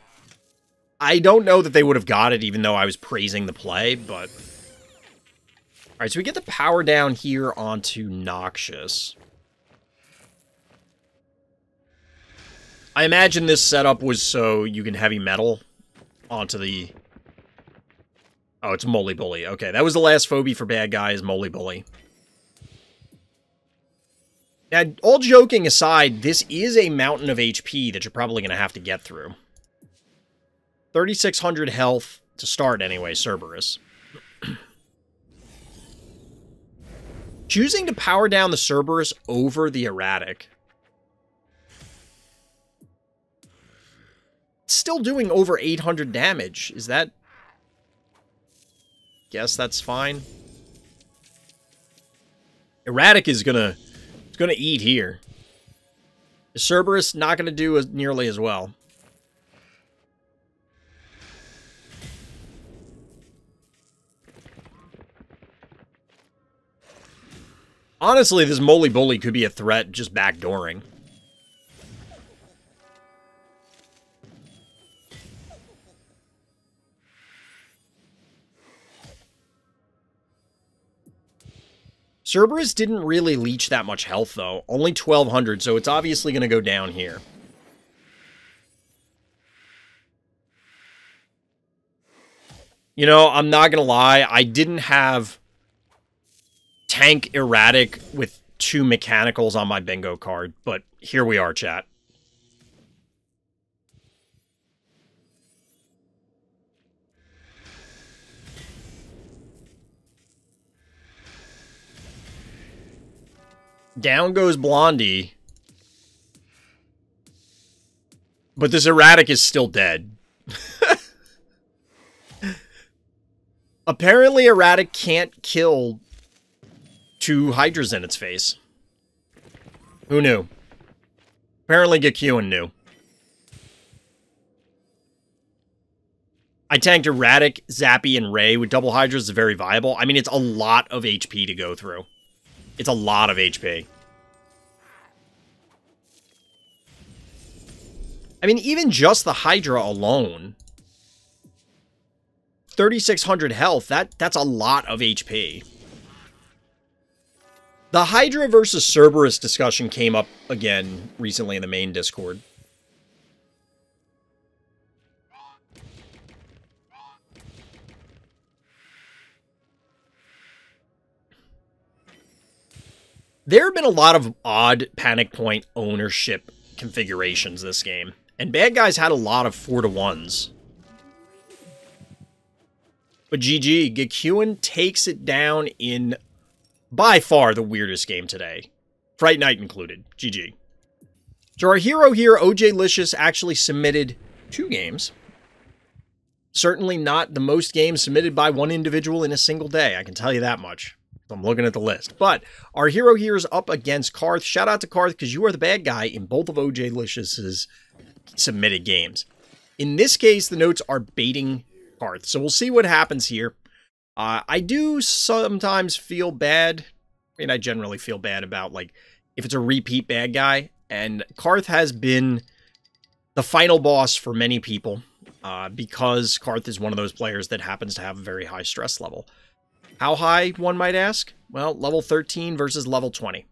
Speaker 1: I don't know that they would have got it, even though I was praising the play, but... Alright, so we get the power down here onto Noxious. I imagine this setup was so you can heavy metal onto the Oh, it's Moly Bully. Okay, that was the last phobie for bad guy is Moly Bully. Now, all joking aside, this is a mountain of HP that you're probably going to have to get through. 3,600 health to start anyway, Cerberus. Choosing to power down the Cerberus over the Erratic. It's still doing over 800 damage. Is that... Guess that's fine. Erratic is gonna eat here. The Cerberus not gonna do nearly as well. Honestly, this Moly Bully could be a threat just backdooring. Cerberus didn't really leech that much health, though. Only 1,200, so it's obviously going to go down here. You know, I'm not going to lie. I didn't have tank Erratic with 2 mechanicals on my bingo card, but here we are, chat. Down goes Blondie. But this Erratic is still dead. Apparently, Erratic can't kill 2 Hydras in its face. Who knew? Apparently, Gakuen knew. I tanked Erratic, Zappy, and Ray with double Hydras is very viable. I mean, it's a lot of HP to go through. It's a lot of HP. I mean, even just the Hydra alone, 3,600 health, that's a lot of HP. The Hydra versus Cerberus discussion came up again recently in the main Discord. There have been a lot of odd Panic Point ownership configurations this game, and bad guys had a lot of 4-to-1s. But GG, Gakuen takes it down in, by far, the weirdest game today. Fright Night included. GG. So our hero here, OJlicious, actually submitted 2 games. Certainly not the most games submitted by one individual in a single day, I can tell you that much. I'm looking at the list. But our hero here is up against Karth. Shout out to Karth because you are the bad guy in both of OJlicious's submitted games. In this case, the notes are baiting Karth. So we'll see what happens here. I do sometimes feel bad. I mean, I generally feel bad about, like, if it's a repeat bad guy. And Karth has been the final boss for many people because Karth is one of those players that happens to have a very high stress level. How high, one might ask? Well, level 13 versus level 20.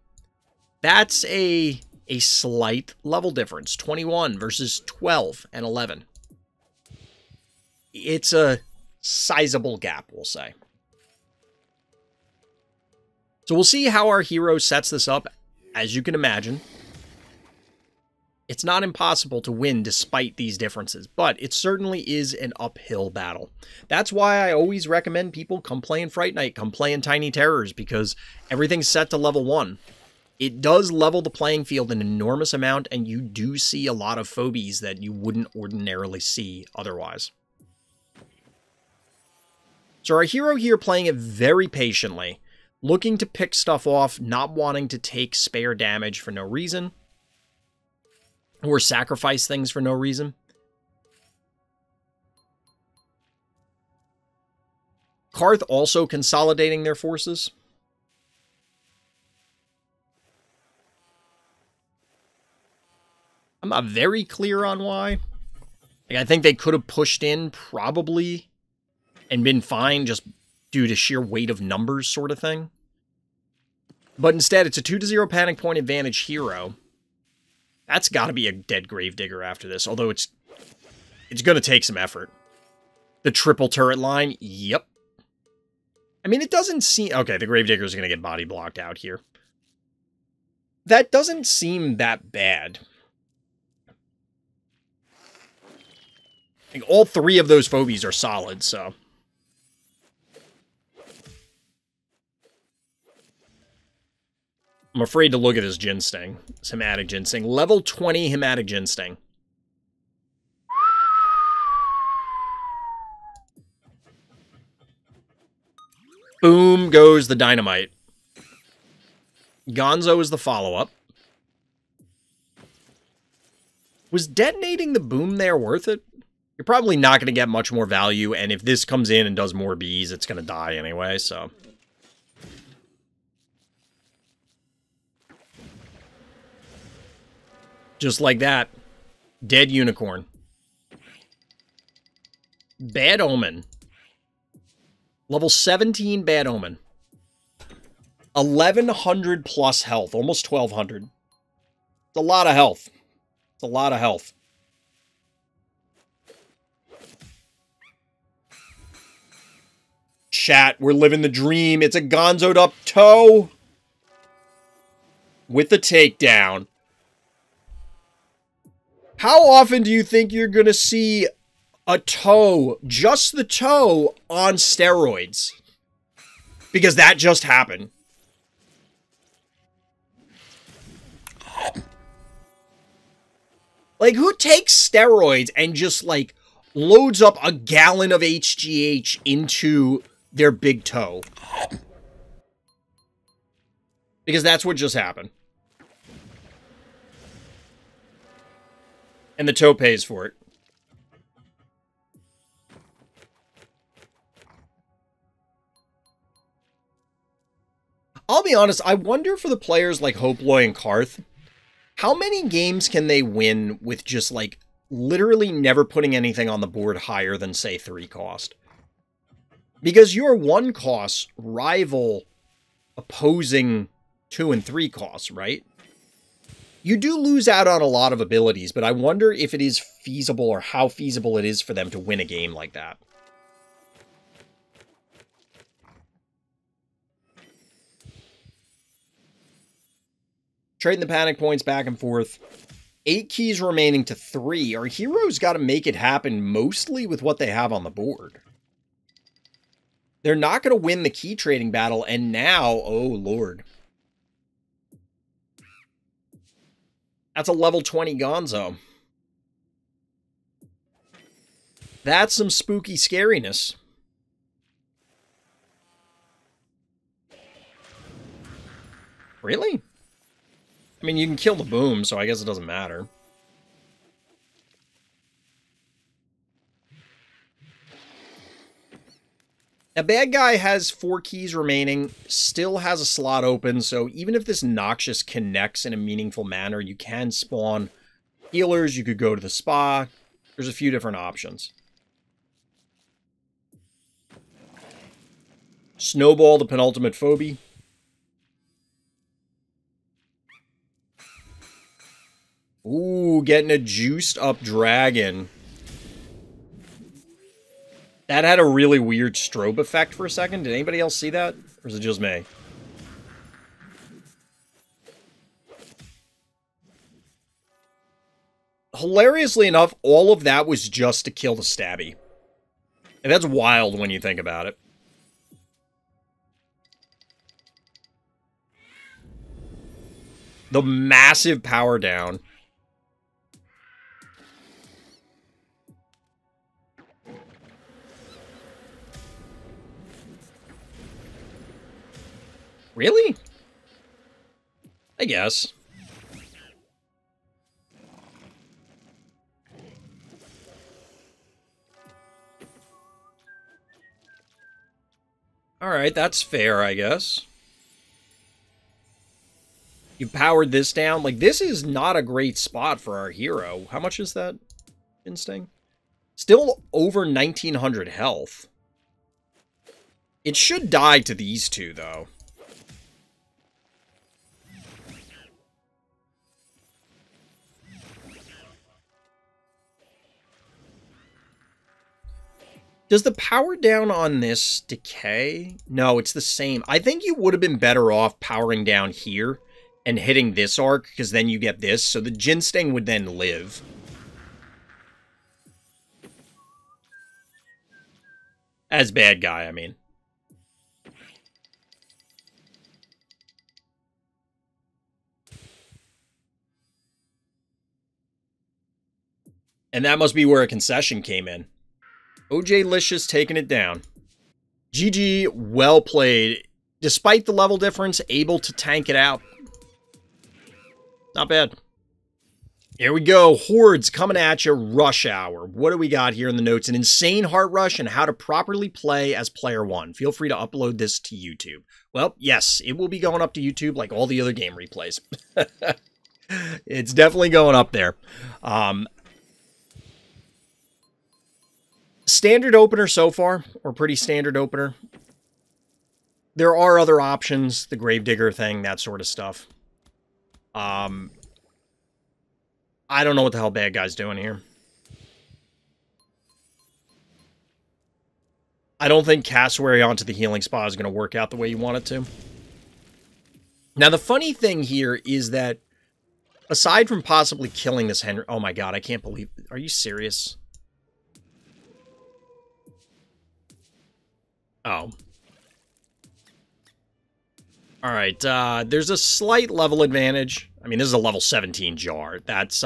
Speaker 1: That's a slight level difference. 21 versus 12 and 11. It's a sizable gap, we'll say. So we'll see how our hero sets this up. As you can imagine, it's not impossible to win despite these differences, but it certainly is an uphill battle. That's why I always recommend people come play in Fright Night, come play in Tiny Terrors, because everything's set to level 1. It does level the playing field an enormous amount, and you do see a lot of phobies that you wouldn't ordinarily see otherwise. So our hero here playing it very patiently, looking to pick stuff off, not wanting to take spare damage for no reason, or sacrifice things for no reason. Karth also consolidating their forces. I'm not very clear on why. Like, I think they could have pushed in, probably, and been fine just due to sheer weight of numbers sort of thing. But instead, it's a 2-0 Panic Point advantage hero. That's got to be a dead Gravedigger after this, although it's going to take some effort. The triple turret line, yep. I mean, it doesn't seem... Okay, the Gravedigger's going to get body blocked out here. That doesn't seem that bad. Like, all three of those Phobies are solid, so... I'm afraid to look at his Ginsting. His Hematic Ginsting. Level 20 Hematic Ginsting. Boom goes the Dynamite. Gonzo is the follow-up. Was detonating the boom there worth it? You're probably not going to get much more value, and if this comes in and does more bees, it's going to die anyway, so... Just like that. Dead Unicorn. Bad Omen. Level 17 Bad Omen. 1100 plus health. Almost 1200. It's a lot of health. It's a lot of health. Chat, we're living the dream. It's a gonzoed up toe. With the takedown. How often do you think you're going to see a toe, just the toe, on steroids? Because that just happened. Like, who takes steroids and just, like, loads up a gallon of HGH into their big toe? Because that's what just happened. And the toe pays for it. I'll be honest, I wonder for the players like Hoploy and Karth, how many games can they win with just, like, literally never putting anything on the board higher than, say, 3 cost? Because your 1 costs rival opposing 2 and 3 costs, right? You do lose out on a lot of abilities, but I wonder if it is feasible or how feasible it is for them to win a game like that. Trading the panic points back and forth. 8 keys remaining to 3. Our heroes got to make it happen mostly with what they have on the board. They're not going to win the key trading battle, and now, oh lord. That's a level 20 Gonzo. That's some spooky scariness. Really? I mean, you can kill the boom, so I guess it doesn't matter. A bad guy has 4 keys remaining, still has a slot open, so even if this Noxious connects in a meaningful manner, you can spawn healers, you could go to the spa. There's a few different options. Snowball, the penultimate Phobie. Ooh, getting a juiced up dragon. That had a really weird strobe effect for a second. Did anybody else see that? Or is it just me? Hilariously enough, all of that was just to kill the stabby. And that's wild when you think about it. The massive power down. Really? I guess. Alright, that's fair, I guess. You powered this down. Like, this is not a great spot for our hero. How much is that instinct? Still over 1900 health. It should die to these two, though. Does the power down on this decay? No, it's the same. I think you would have been better off powering down here and hitting this arc, because then you get this. So the Ginseng would then live. As bad guy, I mean. And that must be where a concession came in. OJlicious taking it down. GG, well played. Despite the level difference, able to tank it out. Not bad. Here we go. Hordes coming at you. Rush Hour. What do we got here in the notes? An insane heart rush and how to properly play as player one. Feel free to upload this to YouTube. Well, yes, it will be going up to YouTube like all the other game replays. It's definitely going up there. Standard opener so far, or pretty standard opener. There are other options, the Gravedigger thing, that sort of stuff. I don't know what the hell bad guy's doing here. I don't think Cassowary onto the healing spa is going to work out the way you want it to. Now, the funny thing here is that, aside from possibly killing this Henry... Oh my god, I can't believe... Are you serious? Oh. Alright, there's a slight level advantage. I mean, this is a level 17 jar. That's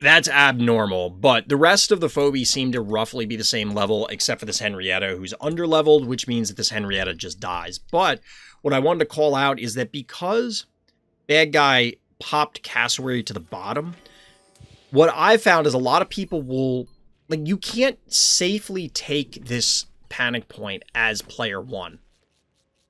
Speaker 1: abnormal, but the rest of the Phobies seem to roughly be the same level, except for this Henrietta, who's under-leveled, which means that this Henrietta just dies. But what I wanted to call out is that because bad guy popped Cassowary to the bottom, what I found is a lot of people will... Like, you can't safely take this panic point as player one.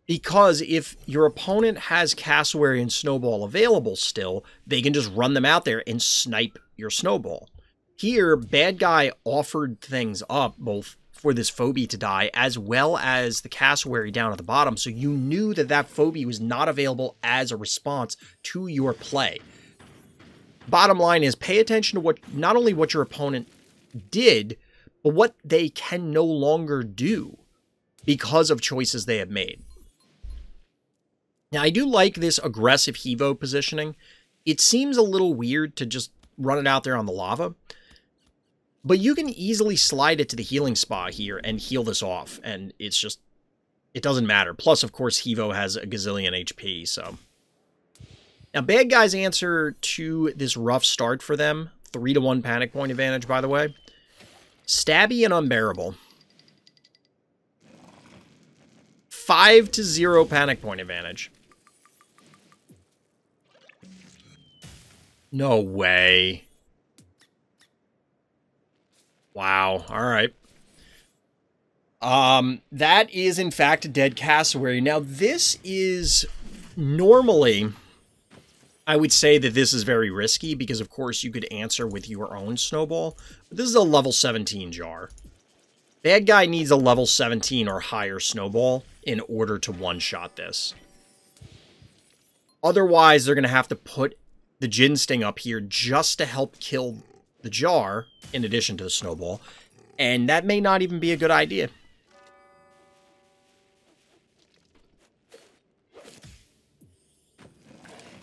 Speaker 1: Because if your opponent has Cassowary and Snowball available still, they can just run them out there and snipe your Snowball. Here, bad guy offered things up, both for this Phobie to die, as well as the Cassowary down at the bottom, so you knew that that Phobie was not available as a response to your play. Bottom line is, pay attention to what not only what your opponent did, but what they can no longer do because of choices they have made. Now, I do like this aggressive Hevo positioning. It seems a little weird to just run it out there on the lava, but you can easily slide it to the healing spa here and heal this off, and it's just, it doesn't matter. Plus, of course, Hevo has a gazillion HP, so. Now, bad guys' answer to this rough start for them, 3-to-1 panic point advantage, by the way. Stabby and Unbearable. 5-to-0 panic point advantage. No way. Wow. All right. That is, in fact, a dead Cassowary. Now, this is normally... I would say that this is very risky because, of course, you could answer with your own Snowball. But this is a level 17 jar. Bad guy needs a level 17 or higher Snowball in order to one-shot this. Otherwise, they're going to have to put the Ginseng up here just to help kill the jar, in addition to the Snowball. And that may not even be a good idea.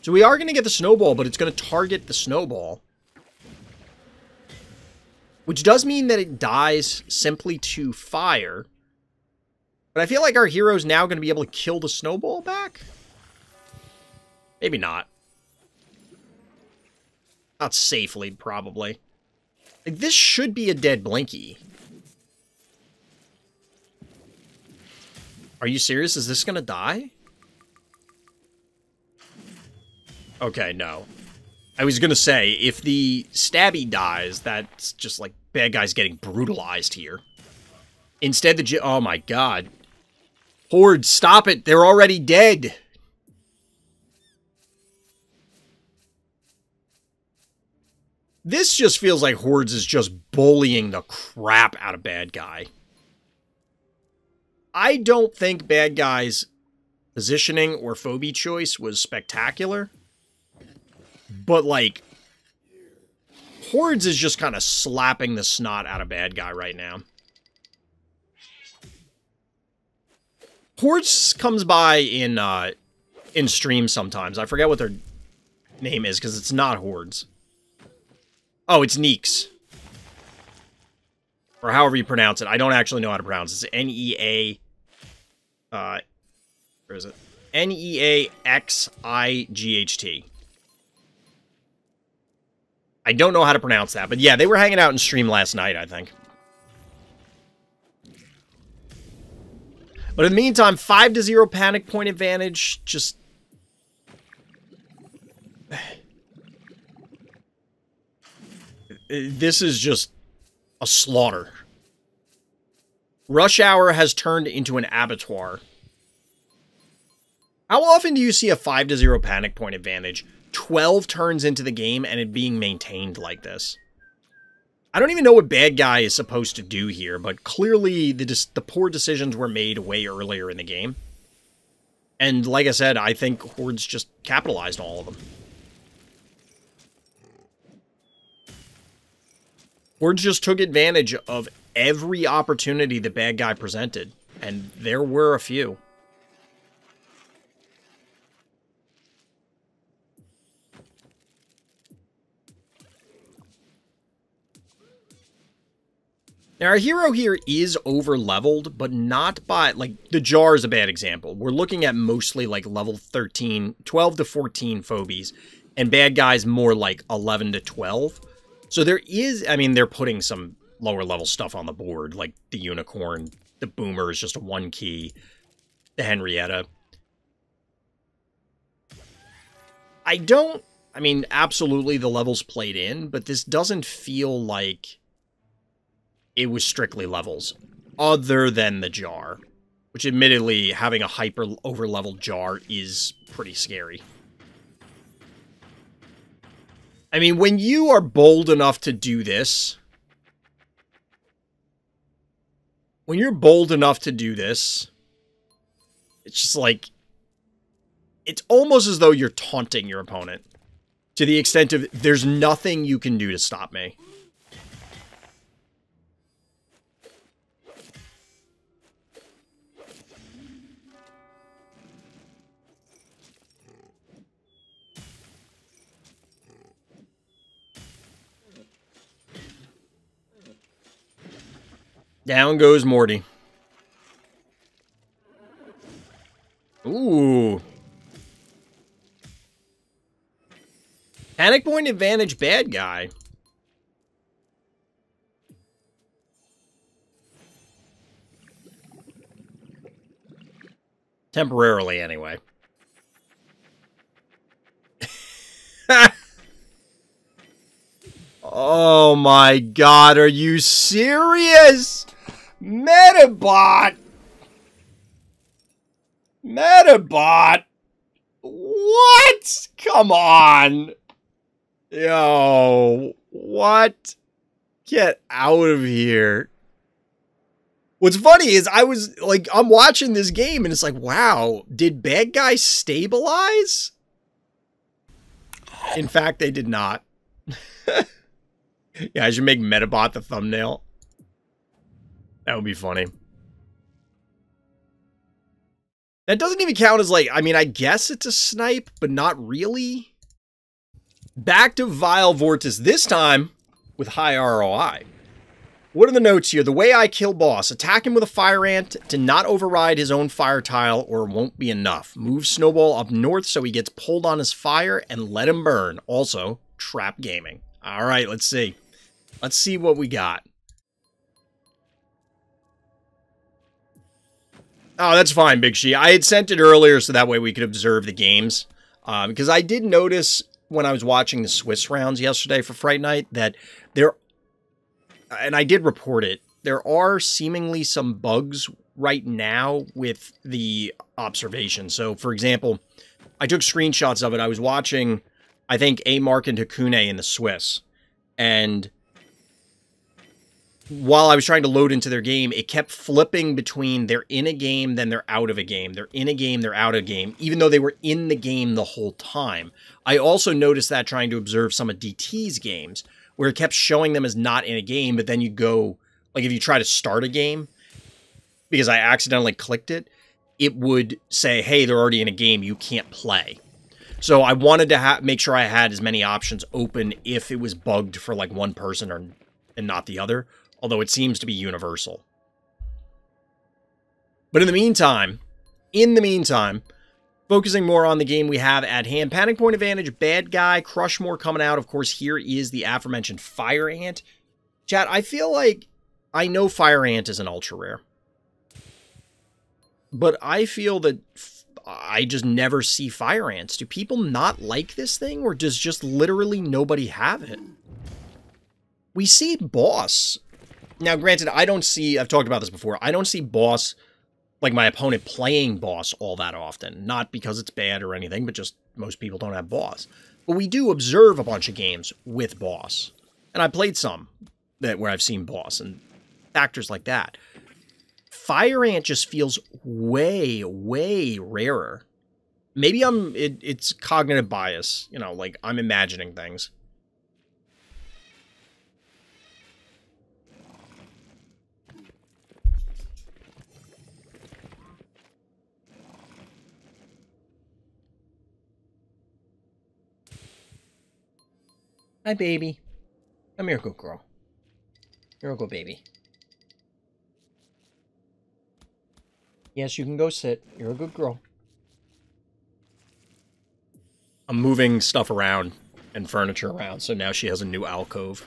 Speaker 1: So we are going to get the Snowball, but it's going to target the Snowball. Which does mean that it dies simply to fire. But I feel like our hero's now going to be able to kill the Snowball back? Maybe not. Not safely, probably. Like, this should be a dead Blinky. Are you serious? Is this going to die? Okay, no. I was gonna say, if the Stabby dies, that's just like bad guys getting brutalized here. Instead, oh my god. Horde, stop it! They're already dead! This just feels like Hordes is just bullying the crap out of bad guy. I don't think bad guy's positioning or Phobie choice was spectacular. But, like, Hordzz is just kind of slapping the snot out of bad guy right now. Hordzz comes by in stream sometimes. I forget what their name is because it's not Hordzz. Oh, it's Neeks. Or however you pronounce it. I don't actually know how to pronounce it. It's N-E-A... where is it? N-E-A-X-I-G-H-T. I don't know how to pronounce that, but yeah, they were hanging out in stream last night, I think. But in the meantime, 5-0 panic point advantage, just... This is just a slaughter. Rush Hour has turned into an abattoir. How often do you see a 5-0 panic point advantage 12 turns into the game and it being maintained like this? I don't even know what bad guy is supposed to do here, but clearly the poor decisions were made way earlier in the game. And like I said, I think Hordzz just capitalized on all of them. Hordzz just took advantage of every opportunity the bad guy presented, and there were a few. Now, our hero here is over-leveled, but not by... Like, the jar is a bad example. We're looking at mostly, like, level 13, 12 to 14 Phobies, and bad guys more like 11 to 12. So there is... I mean, they're putting some lower-level stuff on the board, like the Unicorn, the Boomer is just a 1-key, the Henrietta. I mean, absolutely the levels played in, but this doesn't feel like... it was strictly levels, other than the jar, which admittedly, having a hyper over-leveled jar is pretty scary. I mean, when you are bold enough to do this, it's just like, it's almost as though you're taunting your opponent, to the extent of, there's nothing you can do to stop me. Down goes Morty. Ooh. Panic point advantage bad guy. Temporarily, anyway. Oh my god, are you serious? Metabot! Metabot! What? Come on! Yo, what? Get out of here. What's funny is I'm watching this game and it's like, wow, did bad guy stabilize? In fact, they did not. Yeah, I should make Metabot the thumbnail. That would be funny. That doesn't even count as, like, I mean, I guess it's a snipe, but not really. Back to Vile Vortis, this time with HighROI. What are the notes here? The way I kill boss. Attack him with a fire ant to not override his own fire tile or it won't be enough. Move Snowball up north so he gets pulled on his fire and let him burn. Also, trap gaming. All right, let's see. Let's see what we got. Oh, that's fine, Big She. I had sent it earlier so that way we could observe the games. Because I did notice when I was watching the Swiss rounds yesterday for Fright Night that there... And I did report it. There are seemingly some bugs right now with the observation. So, for example, I took screenshots of it. I was watching, I think, A-Mark and Hakune in the Swiss. And while I was trying to load into their game, it kept flipping between they're in a game, then they're out of a game. They're in a game, they're out of a game, even though they were in the game the whole time. I also noticed that trying to observe some of DT's games, where it kept showing them as not in a game, but then you go, like if you try to start a game, because I accidentally clicked it, it would say, hey, they're already in a game, you can't play. So I wanted to make sure I had as many options open if it was bugged for like one person and not the other, although it seems to be universal. But in the meantime, focusing more on the game we have at hand, Panic Point Advantage, Bad Guy, Crushmore coming out. Of course, here is the aforementioned Fire Ant. Chat, I feel like I know Fire Ant is an ultra rare, but I feel that I just never see Fire Ants. Do people not like this thing, or does just literally nobody have it? We see Boss. Now, granted, I don't see, I've talked about this before, I don't see Boss, like my opponent playing Boss all that often. Not because it's bad or anything, but just most people don't have Boss. But we do observe a bunch of games with Boss. And I played some where I've seen Boss and factors like that. Fire Ant just feels way, way rarer. Maybe it's cognitive bias, you know, like I'm imagining things. Hi, baby. Come here, good girl. You're a good baby. Yes, you can go sit. You're a good girl. I'm moving stuff around and furniture around, so now she has a new alcove.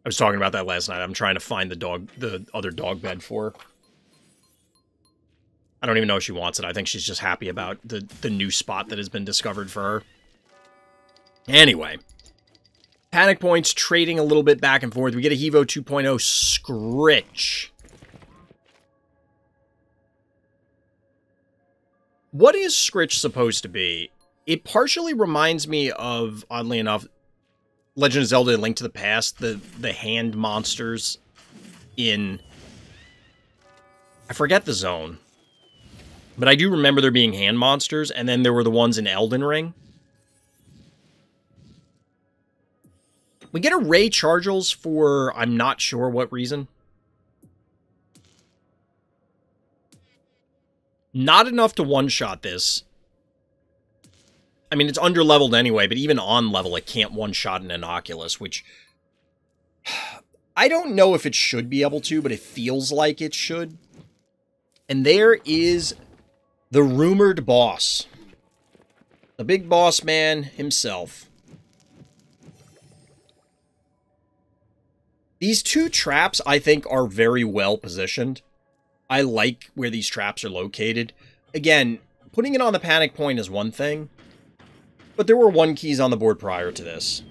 Speaker 1: I was talking about that last night. I'm trying to find the other dog bed for her. I don't even know if she wants it. I think she's just happy about the new spot that has been discovered for her. Anyway. Panic Points trading a little bit back and forth. We get a Hevo 2.0 Scritch. What is Scritch supposed to be? It partially reminds me of, oddly enough, Legend of Zelda: Link to the Past, the hand monsters in... I forget the zone. But I do remember there being hand monsters, and then there were the ones in Elden Ring. We get a Ray Chargels for I'm not sure what reason. Not enough to one-shot this. I mean, it's under-leveled anyway, but even on level, it can't one-shot an Inoculus, which... I don't know if it should be able to, but it feels like it should. And there is the rumored boss. The big boss man himself. These two traps, I think, are very well positioned. I like where these traps are located. Again, putting it on the Panic Point is one thing, but there were 1 keys on the board prior to this.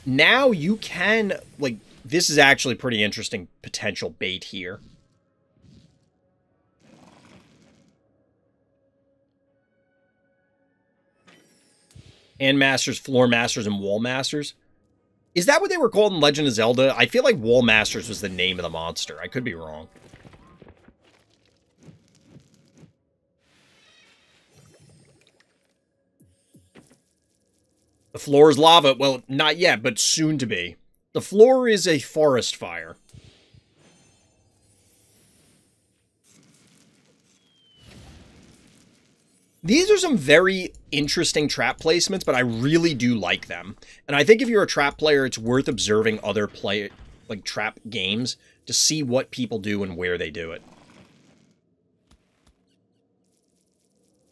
Speaker 1: Now you can, like, this is actually pretty interesting potential bait here. Hand Masters, Floor Masters, and Wall Masters. Is that what they were called in Legend of Zelda? I feel like Wall Masters was the name of the monster. I could be wrong. The floor is lava. Well, not yet, but soon to be. The floor is a forest fire. These are some very interesting trap placements, but I really do like them. And I think if you're a trap player, it's worth observing other trap games to see what people do and where they do it.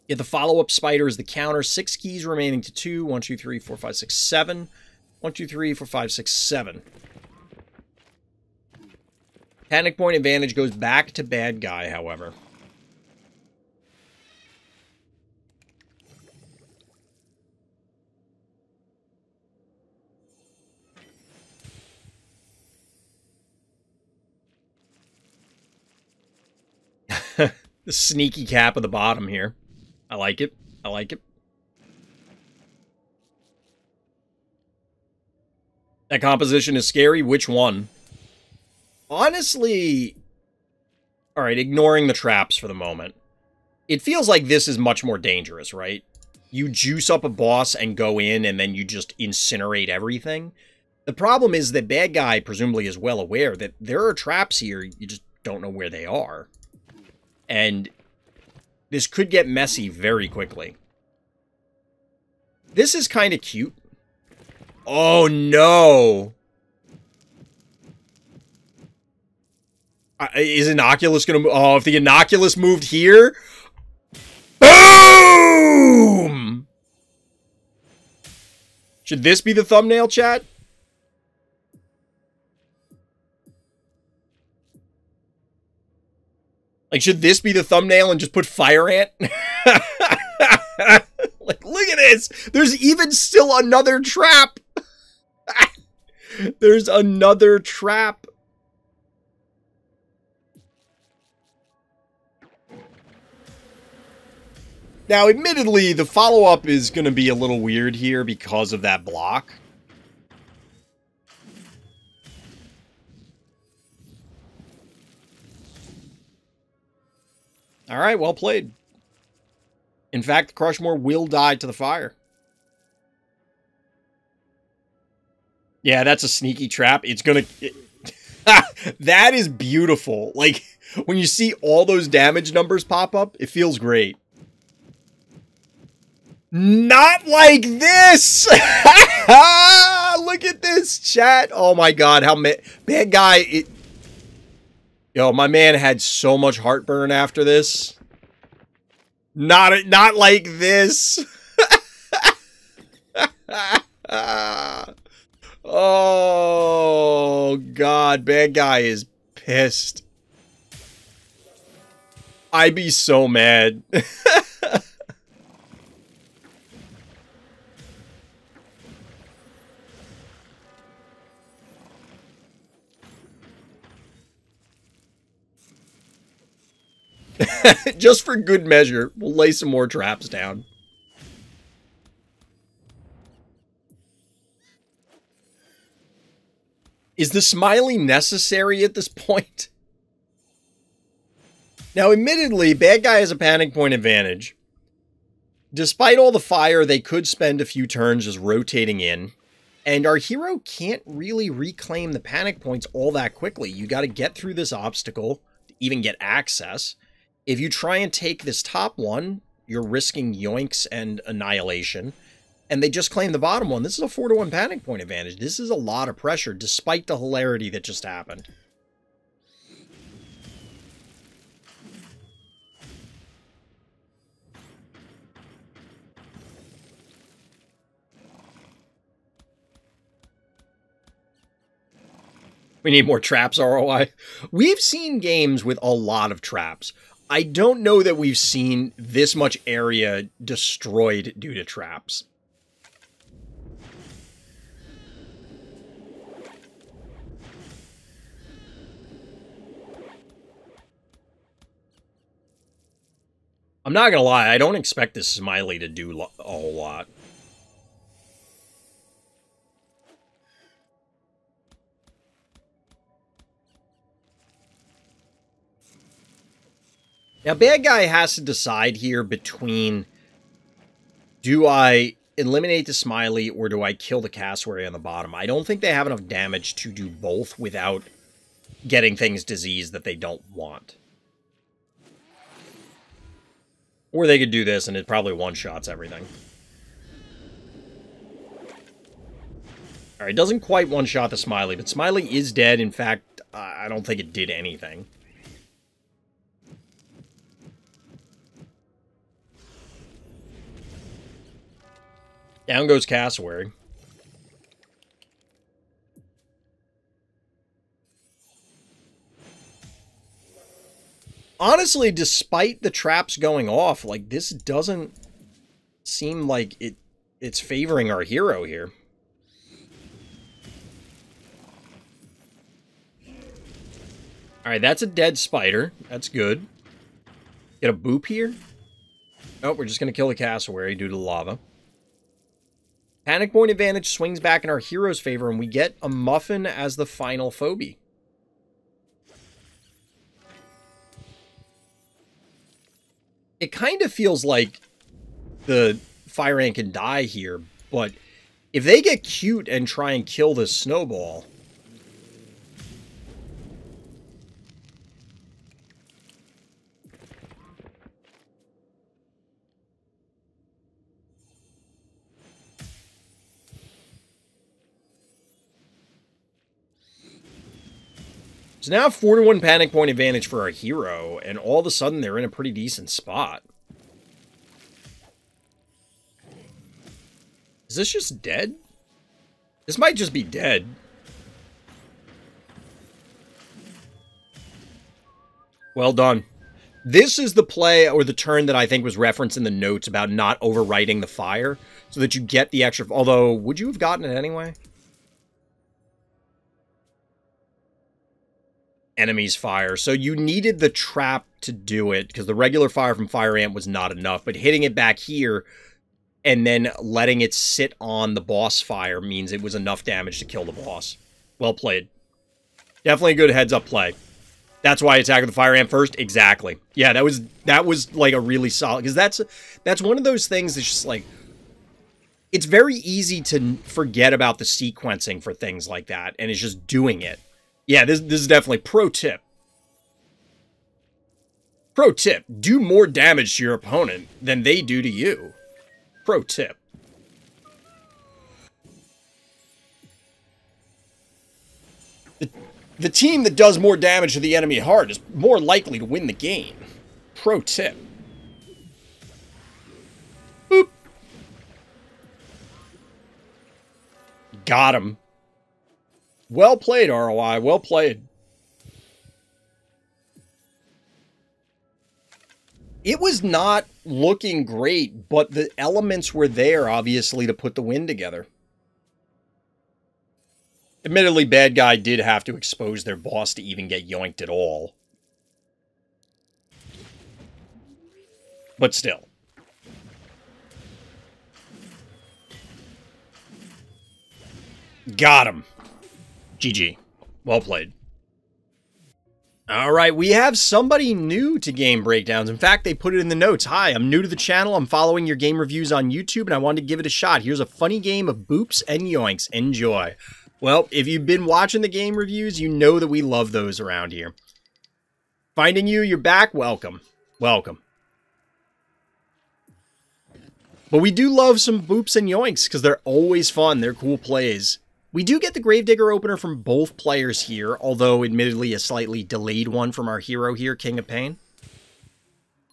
Speaker 1: Yeah, the follow-up spider is the counter. 6 keys remaining to 2. 1, 2, 3, 4, 5, 6, 7. 1, 2, 3, 4, 5, 6, 7. Panic Point Advantage goes back to Bad Guy, however. The sneaky cap at the bottom here. I like it. I like it. That composition is scary. Which one? Honestly... Alright, ignoring the traps for the moment. It feels like this is much more dangerous, right? You juice up a boss and go in and then you just incinerate everything. The problem is that bad guy presumably is well aware that there are traps here, you just don't know where they are. And this could get messy very quickly. This is kind of cute. Oh, no. Is Inoculus going to move? Oh, if the Inoculus moved here... Boom! Should this be the thumbnail, chat? Like, should this be the thumbnail and just put Fire Ant? Like, look at this! There's even still another trap! There's another trap. Now, admittedly, the follow-up is going to be a little weird here because of that block. All right, well played. In fact, Crushmore will die to the fire. Yeah, that's a sneaky trap. It's going to... That is beautiful. Like, when you see all those damage numbers pop up, it feels great. Not like this! Look at this, chat. Oh my god, how bad guy. Yo, my man had so much heartburn after this. Not like this. Oh god, bad guy is pissed. I'd be so mad. Just for good measure, we'll lay some more traps down. Is the smiley necessary at this point? Now, admittedly, bad guy has a panic point advantage. Despite all the fire, they could spend a few turns just rotating in. And our hero can't really reclaim the panic points all that quickly. You got to get through this obstacle to even get access. If you try and take this top one, you're risking yoinks and annihilation. And they just claim the bottom one. This is a 4-to-1 panic point advantage. This is a lot of pressure, despite the hilarity that just happened. We need more traps, ROI. We've seen games with a lot of traps. I don't know that we've seen this much area destroyed due to traps. I'm not gonna lie, I don't expect this Smiley to do a whole lot. Now, bad guy has to decide here between, do I eliminate the Smiley or do I kill the cassowary on the bottom? I don't think they have enough damage to do both without getting things diseased that they don't want. Or they could do this and it probably one-shots everything. Alright, doesn't quite one-shot the Smiley, but Smiley is dead. In fact, I don't think it did anything. Down goes cassowary. Honestly, despite the traps going off, like, this doesn't seem like it's favoring our hero here. Alright, that's a dead spider. That's good. Get a boop here? Nope, we're just going to kill the cassowary due to the lava. Panic point advantage swings back in our hero's favor, and we get a muffin as the final phobie. It kind of feels like the Fire Ant can die here, but If they get cute and try and kill this snowball... So now 4-1 panic point advantage for our hero, and all of a sudden they're in a pretty decent spot. Is this just dead? This might just be dead. Well done. This is the play or the turn that I think was referenced in the notes about not overwriting the fire so that you get the extra... Although, would you have gotten it anyway? Enemies fire. So you needed the trap to do it because the regular fire from Fire Ant was not enough. But hitting it back here and then letting it sit on the boss fire means it was enough damage to kill the boss. Well played. Definitely a good heads-up play. That's why I attacked the Fire Ant first? Exactly. Yeah, that was like a really solid... Because that's one of those things that's just like... It's very easy to forget about the sequencing for things like that. And it's just doing it. Yeah, this is definitely pro tip. Pro tip. Do more damage to your opponent than they do to you. Pro tip. The team that does more damage to the enemy heart is more likely to win the game. Pro tip. Boop. Got him. Well played, ROI. Well played. It was not looking great, but the elements were there, obviously, to put the win together. Admittedly, bad guy did have to expose their boss to even get yoinked at all. But still. Got him. GG. Well played. Alright, we have somebody new to Game Breakdowns. In fact, they put it in the notes. Hi, I'm new to the channel. I'm following your game reviews on YouTube, and I wanted to give it a shot. Here's a funny game of boops and yoinks. Enjoy. Well, if you've been watching the game reviews, you know that we love those around here. Finding you, you're back. Welcome. Welcome. But we do love some boops and yoinks, because they're always fun. They're cool plays. We do get the Gravedigger opener from both players here, although admittedly a slightly delayed one from our hero here, KingOfPain.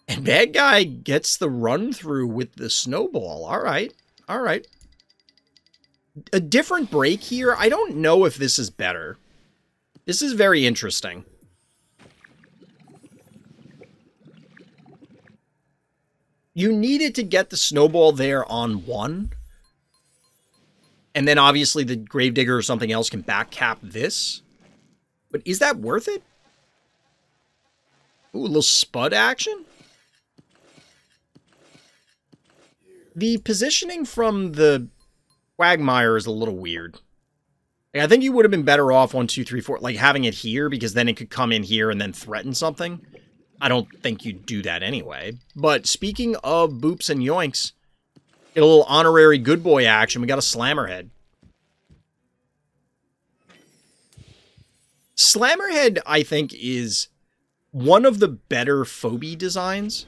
Speaker 1: And bad guy gets the run through with the snowball. All right. All right. A different break here. I don't know if this is better. This is very interesting. You needed to get the snowball there on one. And then obviously the Gravedigger or something else can back cap this. But is that worth it? Ooh, a little spud action? The positioning from the Quagmire is a little weird. Like, I think you would have been better off 1, 2, 3, 4, like having it here because then it could come in here and then threaten something. I don't think you'd do that anyway. But speaking of boops and yoinks, get a little honorary good boy action. We got a Slammerhead. Slammerhead, I think, is one of the better Phobie designs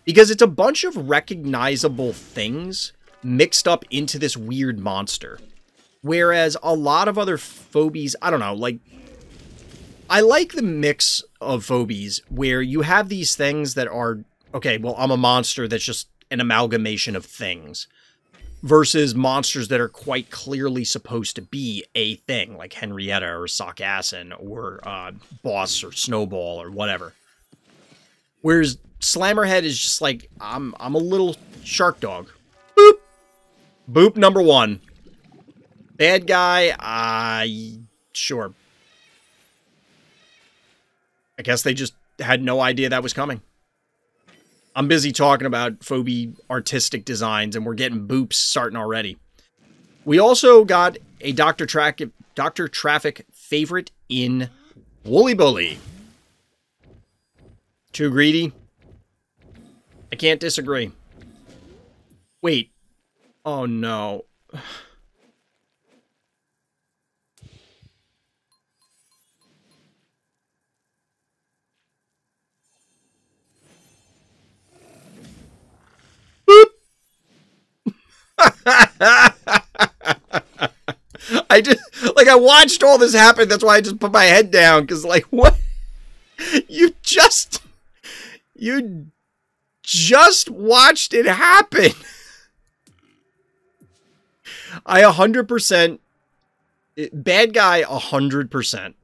Speaker 1: because it's a bunch of recognizable things mixed up into this weird monster. Whereas a lot of other Phobies, I don't know, like, I like the mix of Phobies where you have these things that are, okay, well, I'm a monster that's just an amalgamation of things versus monsters that are quite clearly supposed to be a thing, like Henrietta or Sockassin or Boss or Snowball or whatever. Whereas Slammerhead is just like, I'm a little shark dog. Boop! Boop number 1. Bad guy, sure. I guess they just had no idea that was coming. I'm busy talking about Phobie artistic designs, and we're getting boops starting already. We also got a Dr. Traffic favorite in Wooly Bully. Too greedy? I can't disagree. Wait. Oh, no. I just, like, I watched all this happen. That's why I just put my head down. Because, like, what? You just watched it happen. I 100%, bad guy 100%,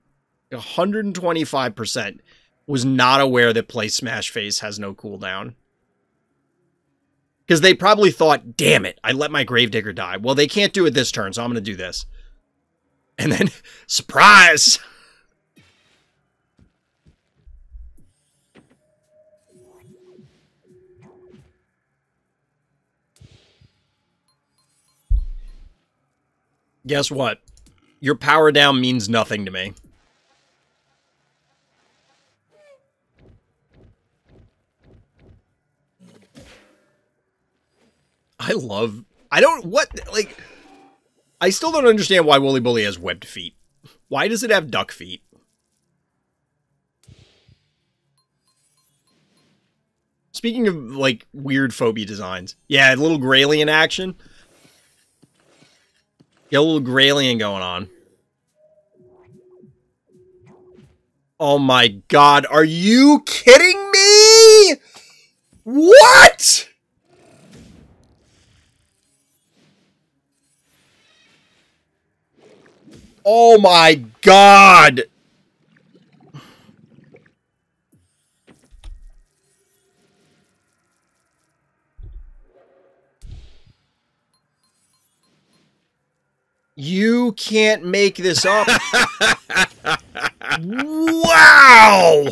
Speaker 1: 125% was not aware that Play Smash Face has no cooldown. Because they probably thought, damn it, I let my Gravedigger die. Well, they can't do it this turn, so I'm going to do this. And then, surprise! Guess what? Your power down means nothing to me. I still don't understand why Wooly Bully has webbed feet. Why does it have duck feet? Speaking of, like, weird phobia designs. Yeah, a little Graylien action. Got a little Graylien going on. Oh my god, are you kidding me? What? Oh my god. You can't make this up. Wow!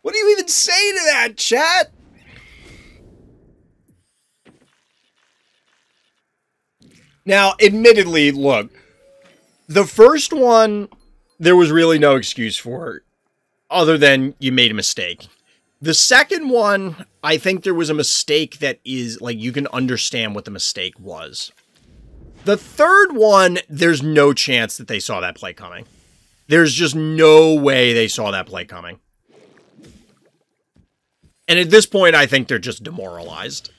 Speaker 1: What do you even say to that, chat? Now, admittedly, look, the first one, there was really no excuse for it, other than you made a mistake. The second one, I think there was a mistake that is, like, you can understand what the mistake was. The third one, there's no chance that they saw that play coming. There's just no way they saw that play coming. And at this point, I think they're just demoralized.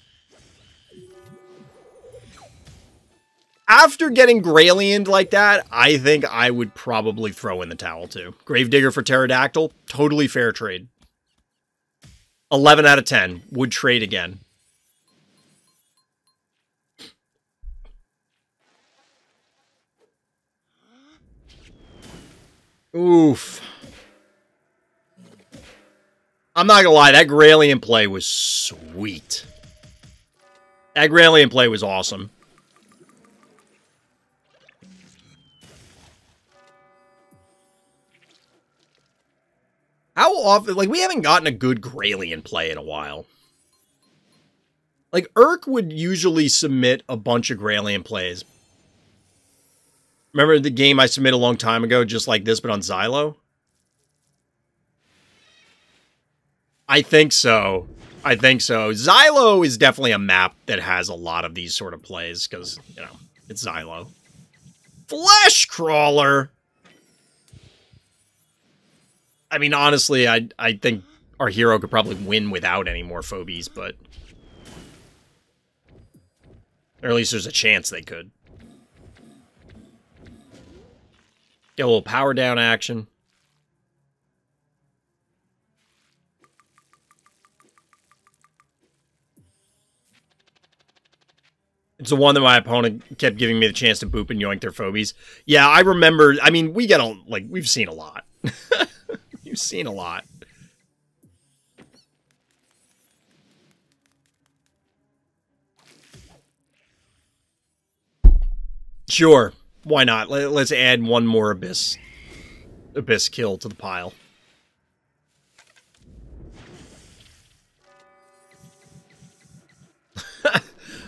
Speaker 1: After getting Graylien like that, I think I would probably throw in the towel too. Gravedigger for Pterodactyl, totally fair trade. 11 out of 10. Would trade again. Oof. I'm not gonna lie, that Graylien play was sweet. That Graylien play was awesome. How often, like, we haven't gotten a good Graylien play in a while. Like, Urk would usually submit a bunch of Graylien plays. Remember the game I submitted a long time ago, just like this, but on Xylo? I think so. I think so. Xylo is definitely a map that has a lot of these sort of plays, because, you know, it's Xylo. Flesh Crawler! I mean, honestly, I think our hero could probably win without any more Phobies, but... Or at least there's a chance they could. Get a little power down action. It's the one that my opponent kept giving me the chance to boop and yoink their Phobies. Yeah, I remember... I mean, we get a... Like, we've seen a lot. You've seen a lot. Sure. Why not? Let's add one more Abyss kill to the pile.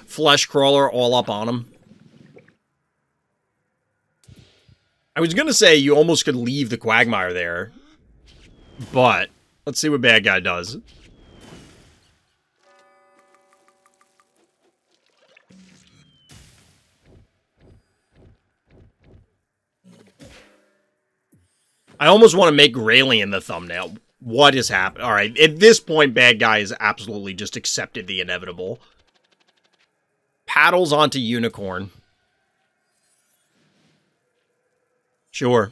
Speaker 1: Flesh Crawler all up on him. I was going to say you almost could leave the Quagmire there. But, let's see what bad guy does. I almost want to make Graylien the thumbnail. What is happening? All right, at this point, bad guy has absolutely just accepted the inevitable. Paddles onto unicorn. Sure.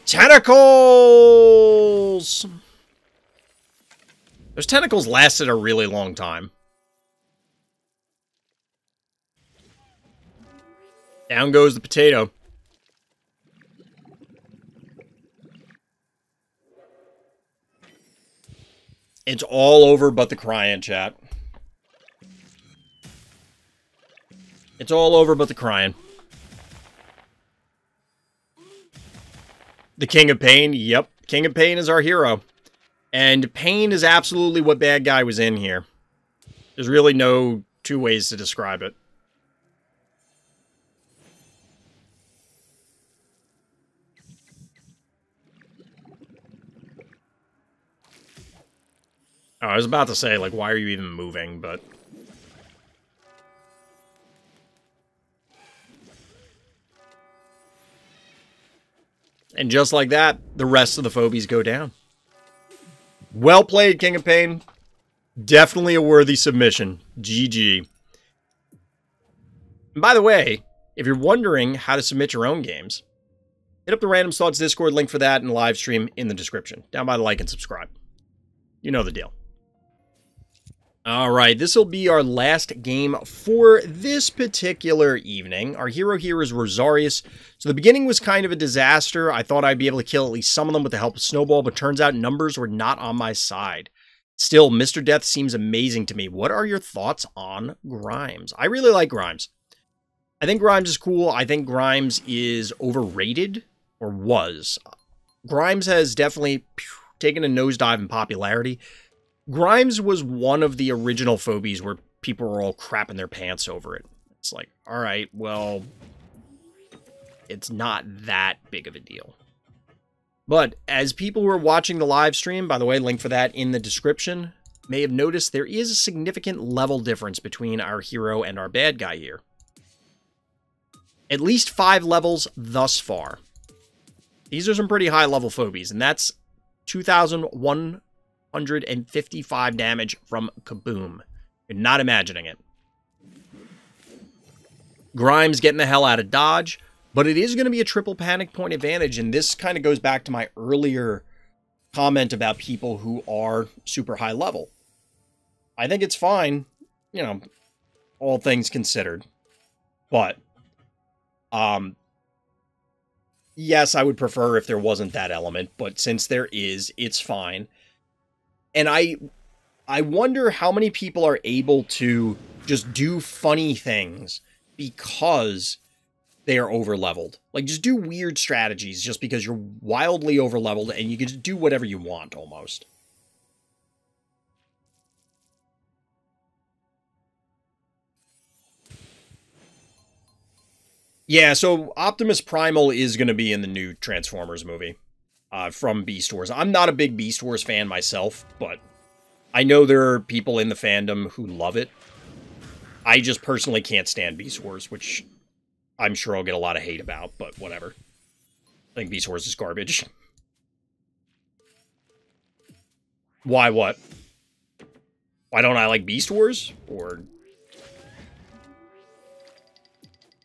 Speaker 1: Tentacles! Those tentacles lasted a really long time. Down goes the potato. It's all over but the crying, chat. It's all over but the crying. The King of Pain, yep. King of Pain is our hero. And pain is absolutely what bad guy was in here. There's really no two ways to describe it. Oh, I was about to say, like, why are you even moving, but... And just like that, the rest of the Phobies go down. Well played, King of Pain. Definitely a worthy submission. GG. And by the way, if you're wondering how to submit your own games, hit up the Random Thoughts Discord, link for that and live stream in the description. Down by the like and subscribe. You know the deal. All right, this will be our last game for this particular evening. Our hero here is Rossarius. So the beginning was kind of a disaster. I thought I'd be able to kill at least some of them with the help of Snowball, but turns out numbers were not on my side. Still, Mr. Death seems amazing to me. What are your thoughts on Grimes? I really like Grimes. I think Grimes is cool. I think Grimes is overrated, or was. Grimes has definitely taken a nosedive in popularity. Grimes was one of the original Phobies where people were all crapping their pants over it. It's like, all right, well, it's not that big of a deal. But as people who are watching the live stream, by the way, link for that in the description, may have noticed there is a significant level difference between our hero and our bad guy here. At least 5 levels thus far. These are some pretty high level Phobies, and that's 2,155 damage from Kaboom. You're not imagining it. Grimes getting the hell out of dodge, but it is going to be a triple panic point advantage, and this kind of goes back to my earlier comment about people who are super high level. I think it's fine, you know, all things considered. But, yes, I would prefer if there wasn't that element, but since there is, it's fine. And I wonder how many people are able to just do funny things because they are over-leveled. Like, just do weird strategies just because you're wildly over-leveled and you can just do whatever you want, almost. Yeah, so Optimus Primal is going to be in the new Transformers movie. From Beast Wars. I'm not a big Beast Wars fan myself, but I know there are people in the fandom who love it. I just personally can't stand Beast Wars, which I'm sure I'll get a lot of hate about, but whatever. I think Beast Wars is garbage. Why what? Why don't I like Beast Wars? Or...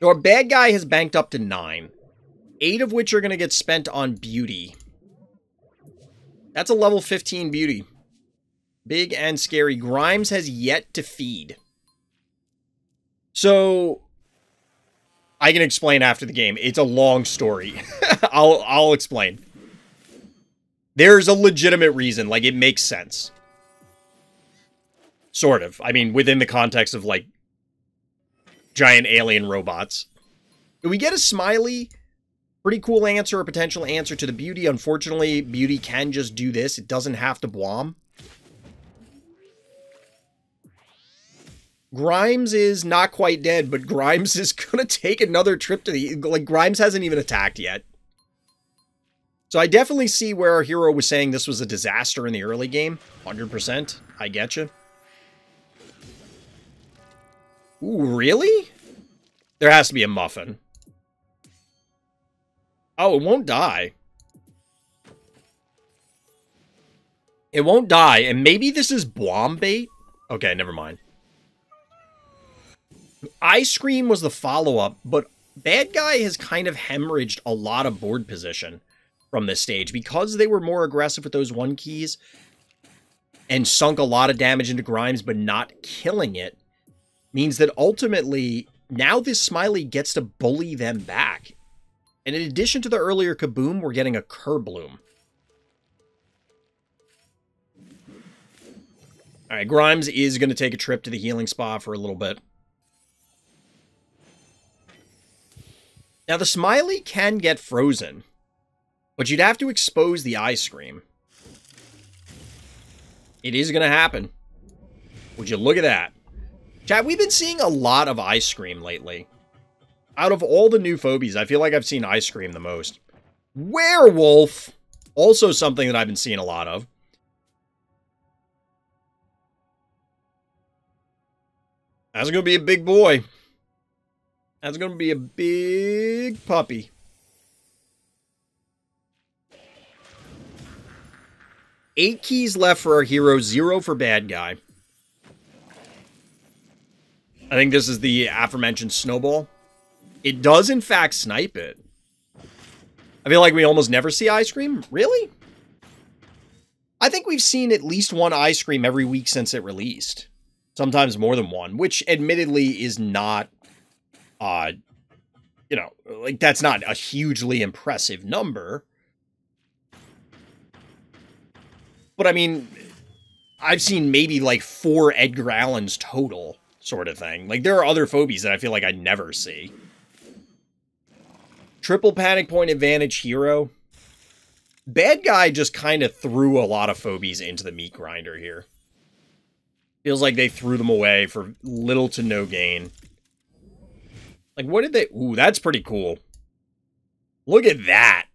Speaker 1: Our bad guy has banked up to 9. 8 of which are going to get spent on beauty. That's a level 15 beauty. Big and scary. Grimes has yet to feed. So, I can explain after the game. It's a long story. I'll explain. There's a legitimate reason. Like, it makes sense. Sort of. I mean, within the context of, like, giant alien robots. Do we get a smiley? Pretty cool answer, a potential answer to the beauty. Unfortunately, beauty can just do this. It doesn't have to blom. Grimes is not quite dead, but Grimes is going to take another trip to the... Like, Grimes hasn't even attacked yet. So I definitely see where our hero was saying this was a disaster in the early game. 100%. I get you. Ooh, really? There has to be a muffin. Oh, it won't die. It won't die, and maybe this is Blom bait? Okay, never mind. Ice Cream was the follow-up, but Bad Guy has kind of hemorrhaged a lot of board position from this stage. Because they were more aggressive with those 1 keys and sunk a lot of damage into Grimes, but not killing it, means that ultimately, now this Smiley gets to bully them back. And in addition to the earlier Kaboom, we're getting a Kerbloom. Alright, Grimes is going to take a trip to the healing spa for a little bit. Now, the Smiley can get frozen, but you'd have to expose the Ice Cream. It is going to happen. Would you look at that? Chat, we've been seeing a lot of Ice Cream lately. Out of all the new Phobies, I feel like I've seen Ice Cream the most. Werewolf! Also something that I've been seeing a lot of. That's going to be a big boy. That's going to be a big puppy. 8 keys left for our hero, 0 for Bad Guy. I think this is the aforementioned Snowball. It does, in fact, snipe it. I feel like we almost never see Ice Cream. Really? I think we've seen at least 1 Ice Cream every week since it released. Sometimes more than 1, which admittedly is not, you know, like that's not a hugely impressive number. But I mean, I've seen maybe like 4 Edgar Allens total sort of thing. Like there are other Phobies that I feel like I never see. Triple Panic Point Advantage hero. Bad Guy just kind of threw a lot of Phobies into the meat grinder here. Feels like they threw them away for little to no gain. Like, what did they... Ooh, that's pretty cool. Look at that.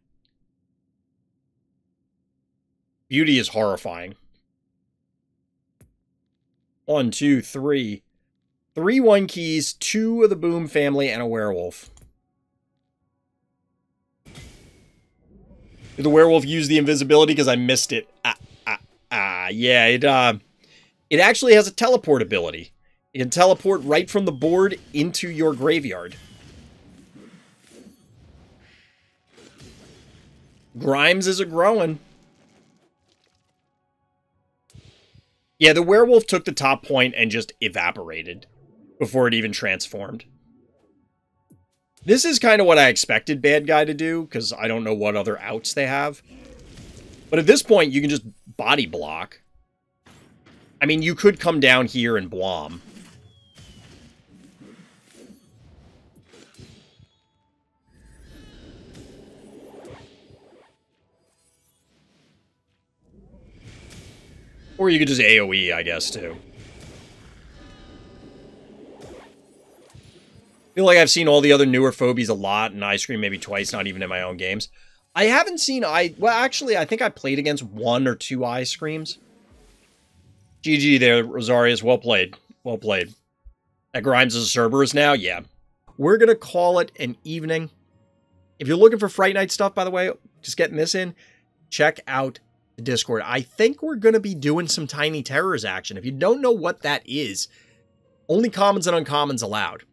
Speaker 1: Beauty is horrifying. 1, 2, 3. 3 1 keys, 2 of the Boom family, and a werewolf. Did the werewolf use the invisibility? Because I missed it. Yeah, it actually has a teleport ability. It can teleport right from the board into your graveyard. Grimes is a-growing. Yeah, the werewolf took the top point and just evaporated before it even transformed. This is kind of what I expected Bad Guy to do, because I don't know what other outs they have. But at this point, you can just body block. I mean, you could come down here and blom. Or you could just AoE, I guess, too. I feel like I've seen all the other newer Phobies a lot, and Ice Cream maybe twice, not even in my own games. I haven't seen... Well, actually, I think I played against 1 or 2 Ice Creams. GG there, Rossarius. Well played. Well played. That Grimes is a Cerberus now? Yeah. We're going to call it an evening. If you're looking for Fright Night stuff, by the way, just getting this in, check out the Discord. I think we're going to be doing some Tiny Terrors action. If you don't know what that is, only commons and uncommons allowed.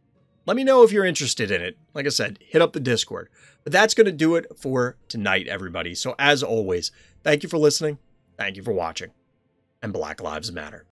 Speaker 1: Let me know if you're interested in it. Like I said, hit up the Discord. But that's going to do it for tonight, everybody. So as always, thank you for listening. Thank you for watching. And Black Lives Matter.